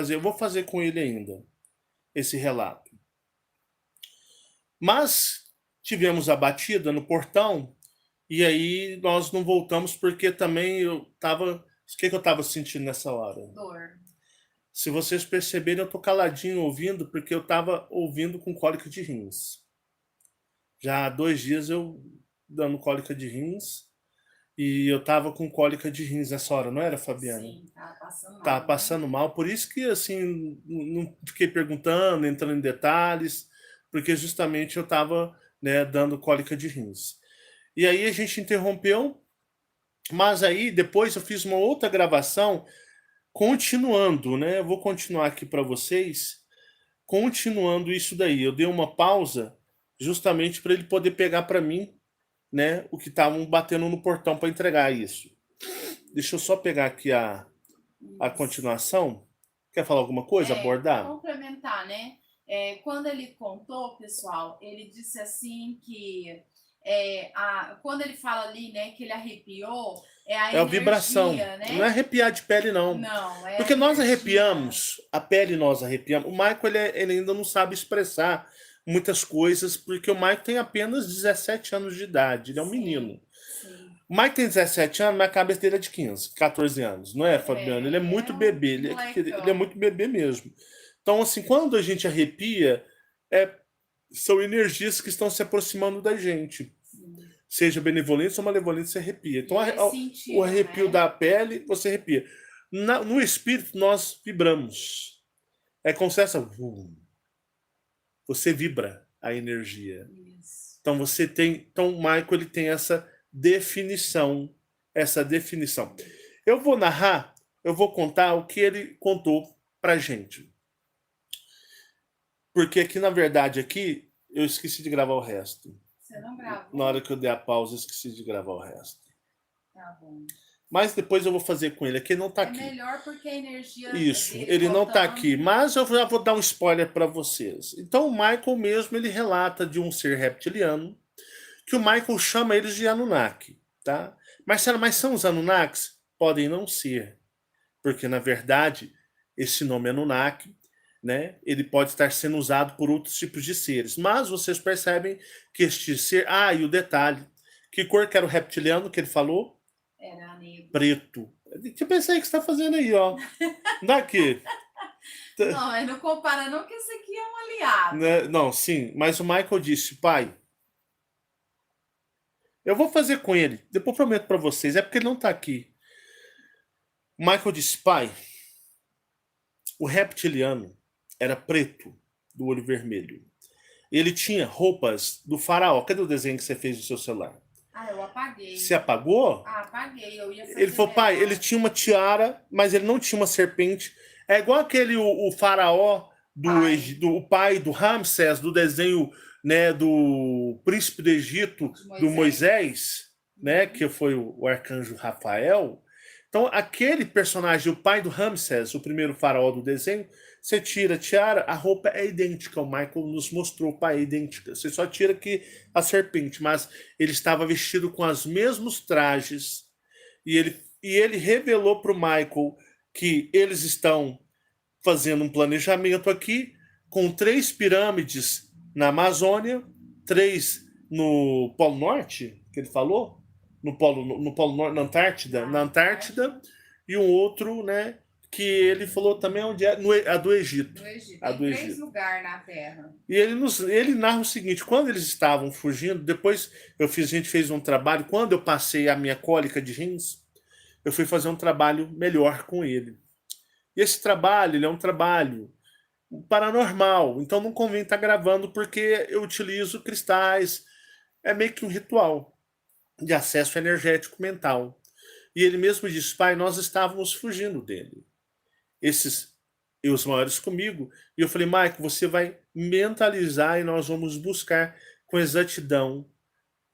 Eu vou fazer com ele ainda esse relato. Mas tivemos a batida no portão e aí nós não voltamos porque também eu tava... O que eu tava sentindo nessa hora? Dor. Se vocês perceberem, eu tô caladinho ouvindo porque eu tava ouvindo com cólica de rins. Já há 2 dias eu dando cólica de rins e eu tava com cólica de rins nessa hora, não era, Fabiana? Sim, tava passando mal. Tava passando mal, por isso que assim, não fiquei perguntando, entrando em detalhes, porque justamente eu tava, né, dando cólica de rins. E aí a gente interrompeu, mas aí depois eu fiz uma outra gravação continuando, né? Eu vou continuar aqui para vocês, continuando isso daí. Eu dei uma pausa justamente para ele poder pegar para mim, né, o que estavam batendo no portão para entregar isso. Deixa eu só pegar aqui a continuação. Quer falar alguma coisa? Abordar? Complementar, né? Quando ele contou, pessoal, ele disse assim que quando ele fala ali, né, que ele arrepiou, a a vibração, né? não é arrepiar de pele não. Não, porque nós arrepiamos, a pele nós arrepiamos. O Michael ele ainda não sabe expressar muitas coisas, porque o Michael tem apenas 17 anos de idade, ele é um menino. Sim. O Michael tem 17 anos, mas a cabeça dele é de 15, 14 anos, não é, Fabiano? Ele é muito bebê, ele é muito bebê mesmo. Então, assim, quando a gente arrepia, são energias que estão se aproximando da gente. Sim. Seja benevolência ou malevolência, você arrepia. Então, o arrepio, né, da pele, você arrepia. No espírito, nós vibramos. É como se você vibra a energia. Isso. Então, Então, o Michael ele tem essa definição. Eu vou narrar, eu vou contar o que ele contou pra gente. Porque aqui, na verdade, eu esqueci de gravar o resto. Você não gravou? Na hora que eu dei a pausa, eu esqueci de gravar o resto. Tá bom. Mas depois eu vou fazer com ele. Aqui ele não tá aqui. É melhor porque a energia... Isso, ele não tá aqui. Mas eu já vou dar um spoiler para vocês. Então o Michael mesmo, ele relata de um ser reptiliano, que o Michael chama eles de Anunnaki, tá? Marcelo, mas são os Anunnakis? Podem não ser. Porque, na verdade, esse nome Anunnaki, né, ele pode estar sendo usado por outros tipos de seres. Mas vocês percebem que este ser... e o detalhe. Que cor que era o reptiliano que ele falou? Era negro. Preto. Eu pensei que você está fazendo aí, ó. Daqui. Não, mas não compara não, que esse aqui é um aliado. Né? Não, sim. Mas o Michael disse, pai, eu vou fazer com ele. Depois eu prometo para vocês. É porque ele não está aqui. O Michael disse, pai, o reptiliano era preto, do olho vermelho. Ele tinha roupas do faraó. Cadê o desenho que você fez no seu celular? Eu apaguei. Você apagou? Apaguei. Eu ia fazer. Ele falou, pai, ele tinha uma tiara, mas ele não tinha uma serpente. É igual aquele o faraó o pai do Ramsés, do desenho, né, do príncipe do Egito, do Moisés, né, que foi o arcanjo Rafael. Então, aquele personagem, o pai do Ramsés, o primeiro faraó do desenho, você tira a tiara, a roupa é idêntica. O Michael nos mostrou, o pai, é idêntica. Você só tira aqui a serpente, mas ele estava vestido com os mesmos trajes. E ele revelou para o Michael que eles estão fazendo um planejamento aqui com 3 pirâmides na Amazônia, 3 no Polo Norte, que ele falou, no Polo Norte, na Antártida, e um outro, né, que ele falou também onde é, a do Egito. A do Egito. 3 lugares na Terra. E ele narra o seguinte: quando eles estavam fugindo, depois a gente fez um trabalho, quando eu passei a minha cólica de rins, eu fui fazer um trabalho melhor com ele. E esse trabalho, ele é um trabalho paranormal, então não convém estar gravando porque eu utilizo cristais, é meio que um ritual de acesso energético mental. E ele mesmo disse: pai, nós estávamos fugindo dele. E os maiores comigo. E eu falei: Maico, você vai mentalizar e nós vamos buscar com exatidão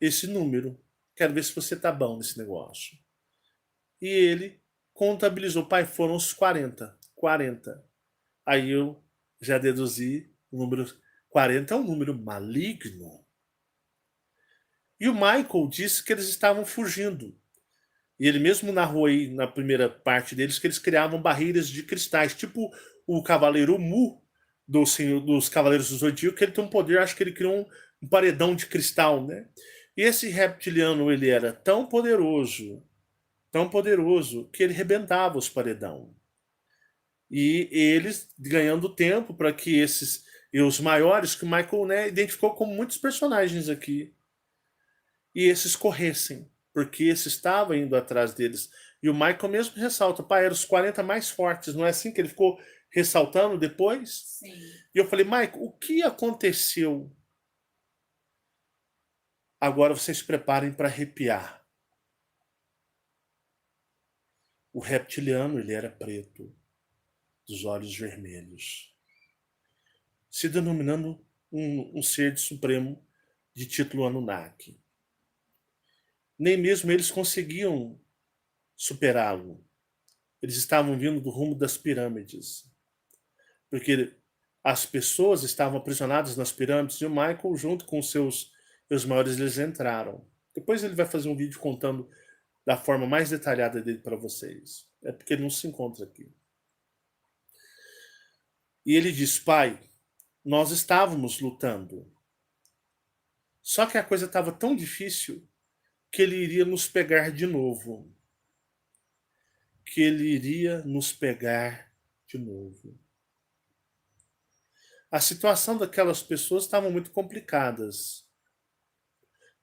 esse número. Quero ver se você tá bom nesse negócio. E ele contabilizou: pai, foram os 40. 40. Aí eu já deduzi o número 40 é um número maligno. E o Michael disse que eles estavam fugindo. E ele mesmo narrou aí na primeira parte deles que eles criavam barreiras de cristais, tipo o Cavaleiro Mu dos Cavaleiros do Zodíaco, que ele tem um poder, acho que ele criou um paredão de cristal, né? E esse reptiliano, ele era tão poderoso, que ele rebentava os paredão. E eles ganhando tempo para que esses, e os maiores, que o Michael, né, identificou como muitos personagens aqui, e esses corressem, porque esse estava indo atrás deles. E o Michael mesmo ressalta: pai, eram os 40 mais fortes, não é assim que ele ficou ressaltando depois? Sim. E eu falei: Michael, o que aconteceu? Agora vocês se preparem para arrepiar. O reptiliano, ele era preto, dos olhos vermelhos, se denominando um ser de supremo de título Anunnaki. Nem mesmo eles conseguiam superá-lo. Eles estavam vindo do rumo das pirâmides, porque as pessoas estavam aprisionadas nas pirâmides e o Michael, junto com os maiores, eles entraram. Depois ele vai fazer um vídeo contando da forma mais detalhada dele para vocês. É porque ele não se encontra aqui. E ele diz: pai, nós estávamos lutando. Só que a coisa estava tão difícil que ele iria nos pegar de novo. Que ele iria nos pegar de novo. A situação daquelas pessoas estava muito complicadas,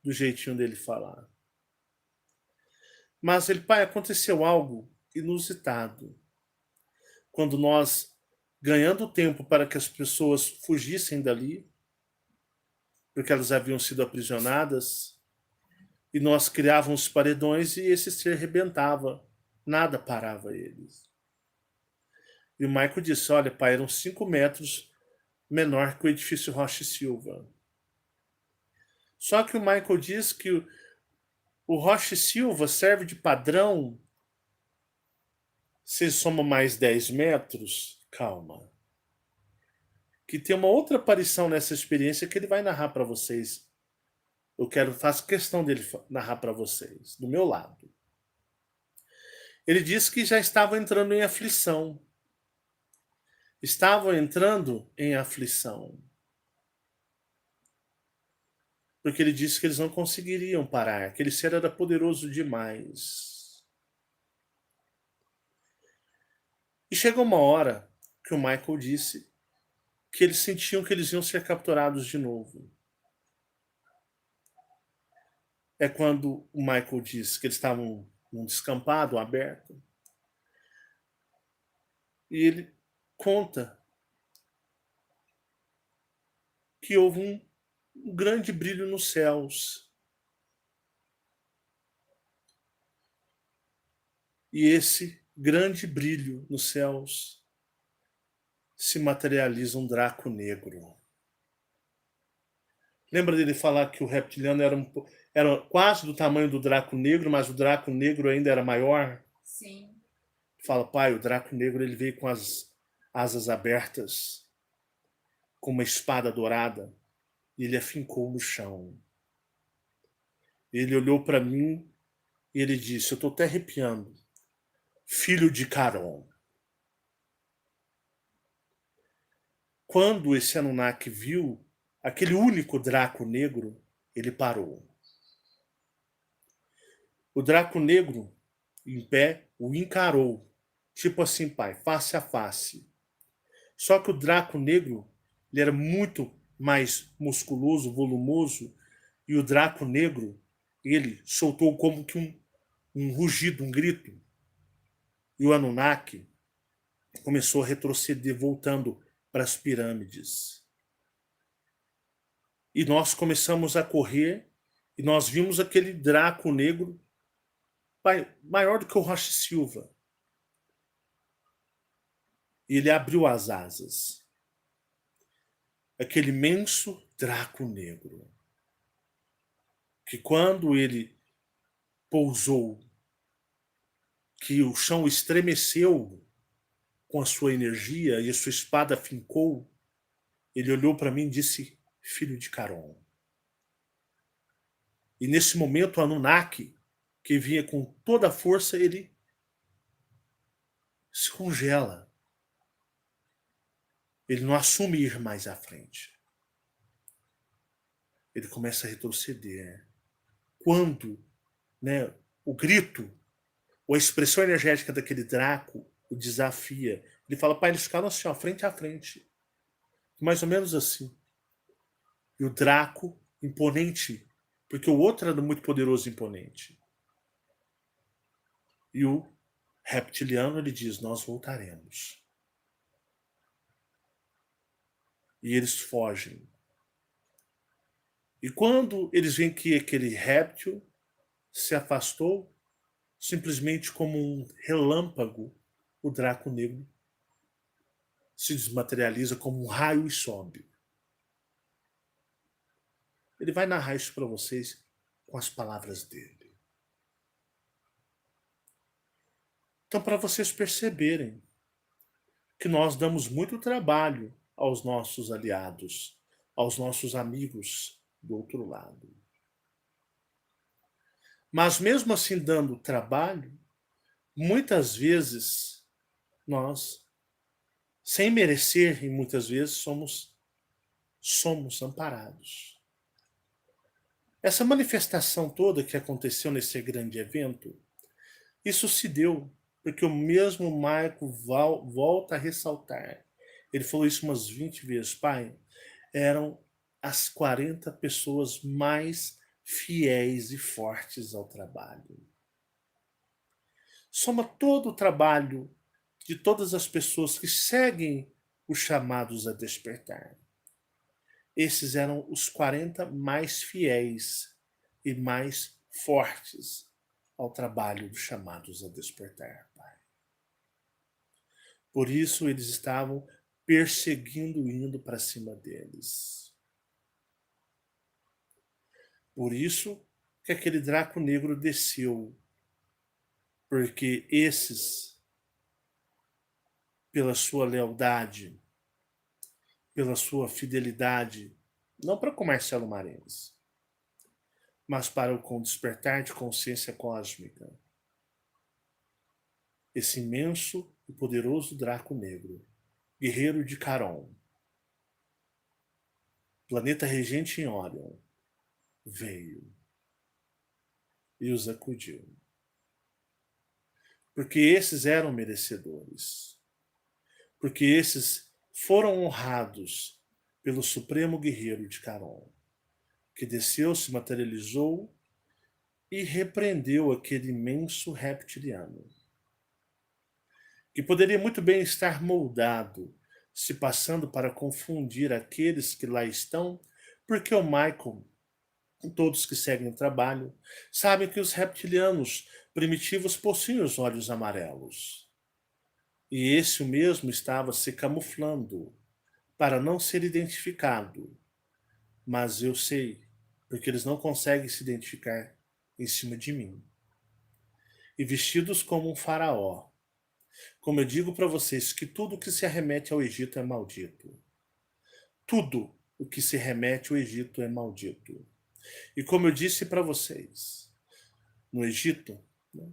do jeitinho dele falar. Mas ele, pai, aconteceu algo inusitado. Quando nós, ganhando tempo para que as pessoas fugissem dali, porque elas haviam sido aprisionadas, e nós criávamos paredões e esse ser rebentava. Nada parava eles. E o Michael disse: olha, pai, eram 5 metros menor que o edifício Rocha e Silva. Só que o Michael diz que o Rocha e Silva serve de padrão. Se soma mais 10 metros, calma. Que tem uma outra aparição nessa experiência que ele vai narrar para vocês. Faço questão dele narrar para vocês, do meu lado. Ele disse que já estava entrando em aflição. Estavam entrando em aflição. Porque ele disse que eles não conseguiriam parar. Aquele ser era poderoso demais. E chegou uma hora que o Michael disse que eles sentiam que eles iam ser capturados de novo. É quando o Michael disse que eles estavam num descampado aberto. E ele conta que houve um grande brilho nos céus. E esse grande brilho nos céus se materializa um Draco negro. Lembra dele falar que o reptiliano era quase do tamanho do Draco negro, mas o Draco negro ainda era maior? Sim. Fala, pai, o Draco negro ele veio com as asas abertas, com uma espada dourada, e ele afincou no chão. Ele olhou para mim e ele disse, eu estou até arrepiando, filho de Caron. Quando esse Anunnaki viu aquele único Draco negro, ele parou. O Draco negro, em pé, o encarou. Tipo assim, pai, face a face. Só que o Draco negro, ele era muito mais musculoso, volumoso, e o Draco negro, ele soltou como que um rugido, um grito. E o Anunnaki começou a retroceder, voltando para as pirâmides. E nós começamos a correr, e nós vimos aquele Draco negro, maior do que o Rocha Silva. E ele abriu as asas. Aquele imenso Draco negro. Que quando ele pousou, que o chão estremeceu com a sua energia e a sua espada fincou, ele olhou para mim e disse, filho de Caron. E nesse momento o Anunnaki, que vinha com toda a força, ele se congela. Ele não assume ir mais à frente. Ele começa a retroceder. Quando, né, o grito, ou a expressão energética daquele Draco o desafia, ele fala, pai, eles ficaram assim, ó, frente a frente. Mais ou menos assim. E o Draco, imponente, porque o outro era muito poderoso e imponente. E o reptiliano, ele diz, nós voltaremos. E eles fogem. E quando eles veem que aquele réptil se afastou, simplesmente como um relâmpago, o Draco negro se desmaterializa como um raio e sobe. Ele vai narrar isso para vocês com as palavras dele. Então, para vocês perceberem que nós damos muito trabalho aos nossos aliados, aos nossos amigos do outro lado. Mas mesmo assim dando trabalho, muitas vezes nós, sem merecer, e muitas vezes somos amparados. Essa manifestação toda que aconteceu nesse grande evento, isso se deu porque o mesmo Michael volta a ressaltar. Ele falou isso umas 20 vezes. Pai, eram as 40 pessoas mais fiéis e fortes ao trabalho. Soma todo o trabalho de todas as pessoas que seguem os chamados a despertar. Esses eram os 40 mais fiéis e mais fortes ao trabalho dos chamados a despertar, Pai. Por isso eles estavam perseguindo, indo para cima deles. Por isso que aquele Draco negro desceu, porque esses, pela sua lealdade, pela sua fidelidade, não para com Marcelo Marins, mas para o despertar de consciência cósmica. Esse imenso e poderoso Draco negro, guerreiro de Caron, planeta regente em Orion, veio e os acudiu. Porque esses eram merecedores. Porque esses foram honrados pelo Supremo Guerreiro de Caron, que desceu, se materializou e repreendeu aquele imenso reptiliano, que poderia muito bem estar moldado, se passando para confundir aqueles que lá estão, porque o Michael, todos que seguem o trabalho, sabem que os reptilianos primitivos possuem os olhos amarelos. E esse o mesmo estava se camuflando para não ser identificado. Mas eu sei, porque eles não conseguem se identificar em cima de mim. E vestidos como um faraó. Como eu digo para vocês, que tudo que se arremete ao Egito é maldito. Tudo o que se remete ao Egito é maldito. E como eu disse para vocês, no Egito, né,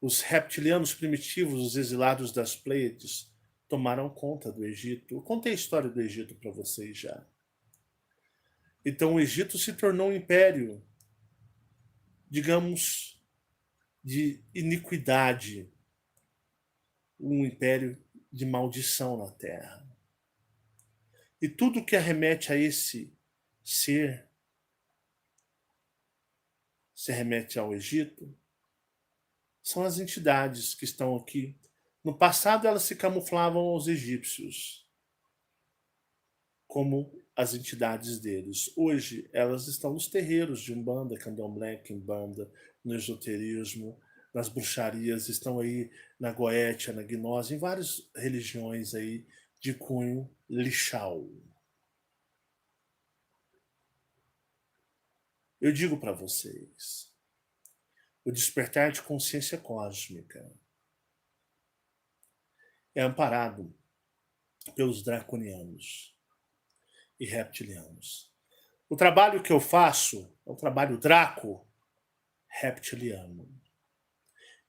os reptilianos primitivos, os exilados das Pleiades, tomaram conta do Egito. Eu contei a história do Egito para vocês já. Então o Egito se tornou um império, digamos, de iniquidade, um império de maldição na Terra. E tudo que arremete a esse ser se remete ao Egito, são as entidades que estão aqui. No passado elas se camuflavam aos egípcios como as entidades deles. Hoje elas estão nos terreiros de Umbanda, Candomblé, Quimbanda, no esoterismo, nas bruxarias, estão aí na Goétia, na Gnose, em várias religiões aí de cunho lixal. Eu digo para vocês, o despertar de consciência cósmica é amparado pelos draconianos e reptilianos. O trabalho que eu faço é um trabalho draco-reptiliano.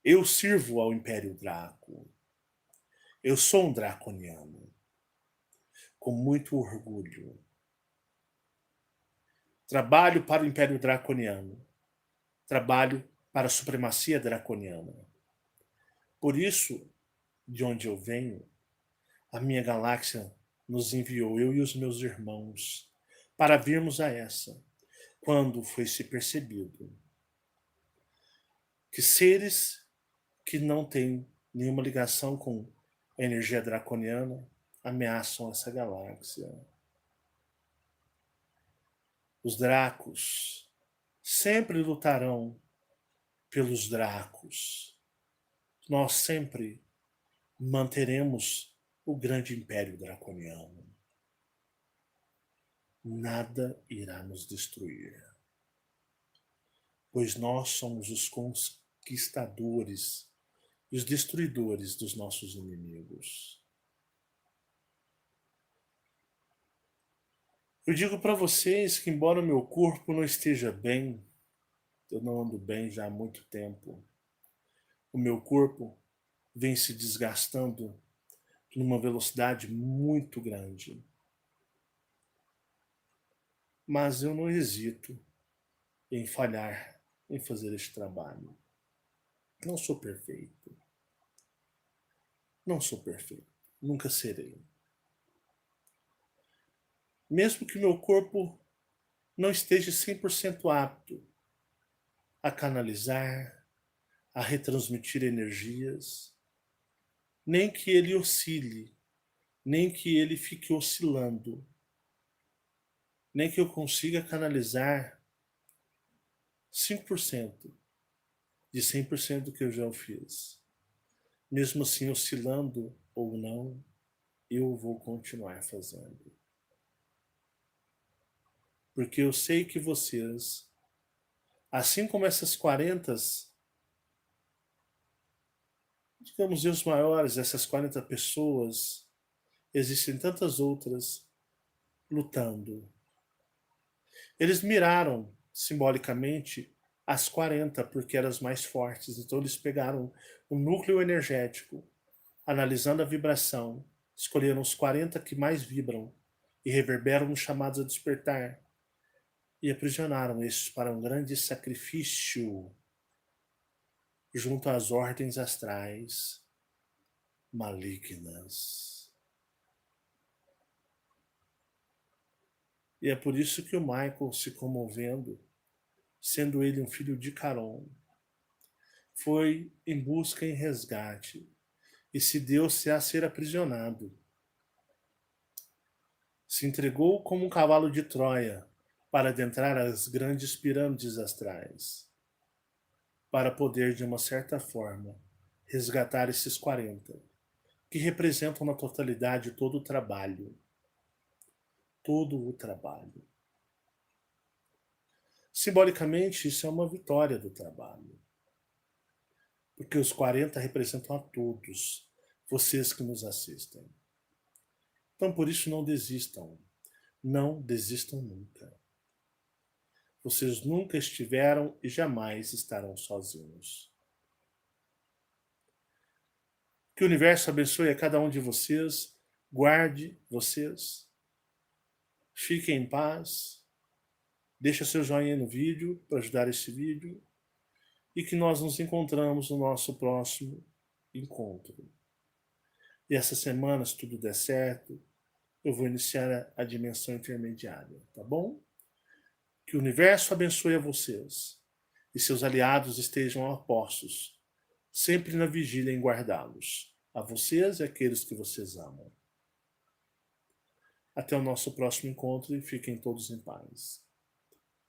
Eu sirvo ao Império Draco. Eu sou um draconiano, com muito orgulho. Trabalho para o Império Draconiano. Trabalho para a supremacia draconiana. Por isso, de onde eu venho, a minha galáxia nos enviou, eu e os meus irmãos, para virmos a essa, quando foi se percebido que seres que não têm nenhuma ligação com a energia draconiana ameaçam essa galáxia. Os dracos sempre lutarão pelos dracos. Nós sempre manteremos o grande império draconiano. Nada irá nos destruir, pois nós somos os conquistadores e os destruidores dos nossos inimigos. Eu digo para vocês que, embora o meu corpo não esteja bem, eu não ando bem já há muito tempo, o meu corpo vem se desgastando numa velocidade muito grande. Mas eu não hesito em falhar em fazer este trabalho. Não sou perfeito. Não sou perfeito. Nunca serei. Mesmo que meu corpo não esteja 100% apto a canalizar, a retransmitir energias, nem que ele oscile, nem que ele fique oscilando, nem que eu consiga canalizar 5% de 100% do que eu já fiz. Mesmo assim, oscilando ou não, eu vou continuar fazendo. Porque eu sei que vocês, assim como essas 40, digamos, os maiores, essas 40 pessoas, existem tantas outras lutando. Eles miraram, simbolicamente, as 40, porque eram as mais fortes. Então eles pegaram o núcleo energético, analisando a vibração, escolheram os 40 que mais vibram e reverberam nos chamados a despertar, e aprisionaram estes para um grande sacrifício junto às ordens astrais malignas. E é por isso que o Michael, se comovendo, sendo ele um filho de Caron, foi em busca e resgate e se deu-se a ser aprisionado. Se entregou como um cavalo de Troia para adentrar as grandes pirâmides astrais, para poder, de uma certa forma, resgatar esses 40, que representam na totalidade todo o trabalho. Todo o trabalho. Simbolicamente, isso é uma vitória do trabalho. Porque os 40 representam a todos, vocês que nos assistem. Então, por isso, não desistam. Não desistam nunca. Vocês nunca estiveram e jamais estarão sozinhos. Que o universo abençoe a cada um de vocês, guarde vocês, fiquem em paz, deixa seu joinha no vídeo para ajudar esse vídeo e que nós nos encontramos no nosso próximo encontro. E essa semana, se tudo der certo, eu vou iniciar a dimensão intermediária, tá bom? Que o universo abençoe a vocês e seus aliados estejam apostos, sempre na vigília em guardá-los, a vocês e aqueles que vocês amam. Até o nosso próximo encontro e fiquem todos em paz.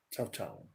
Tchau, tchau.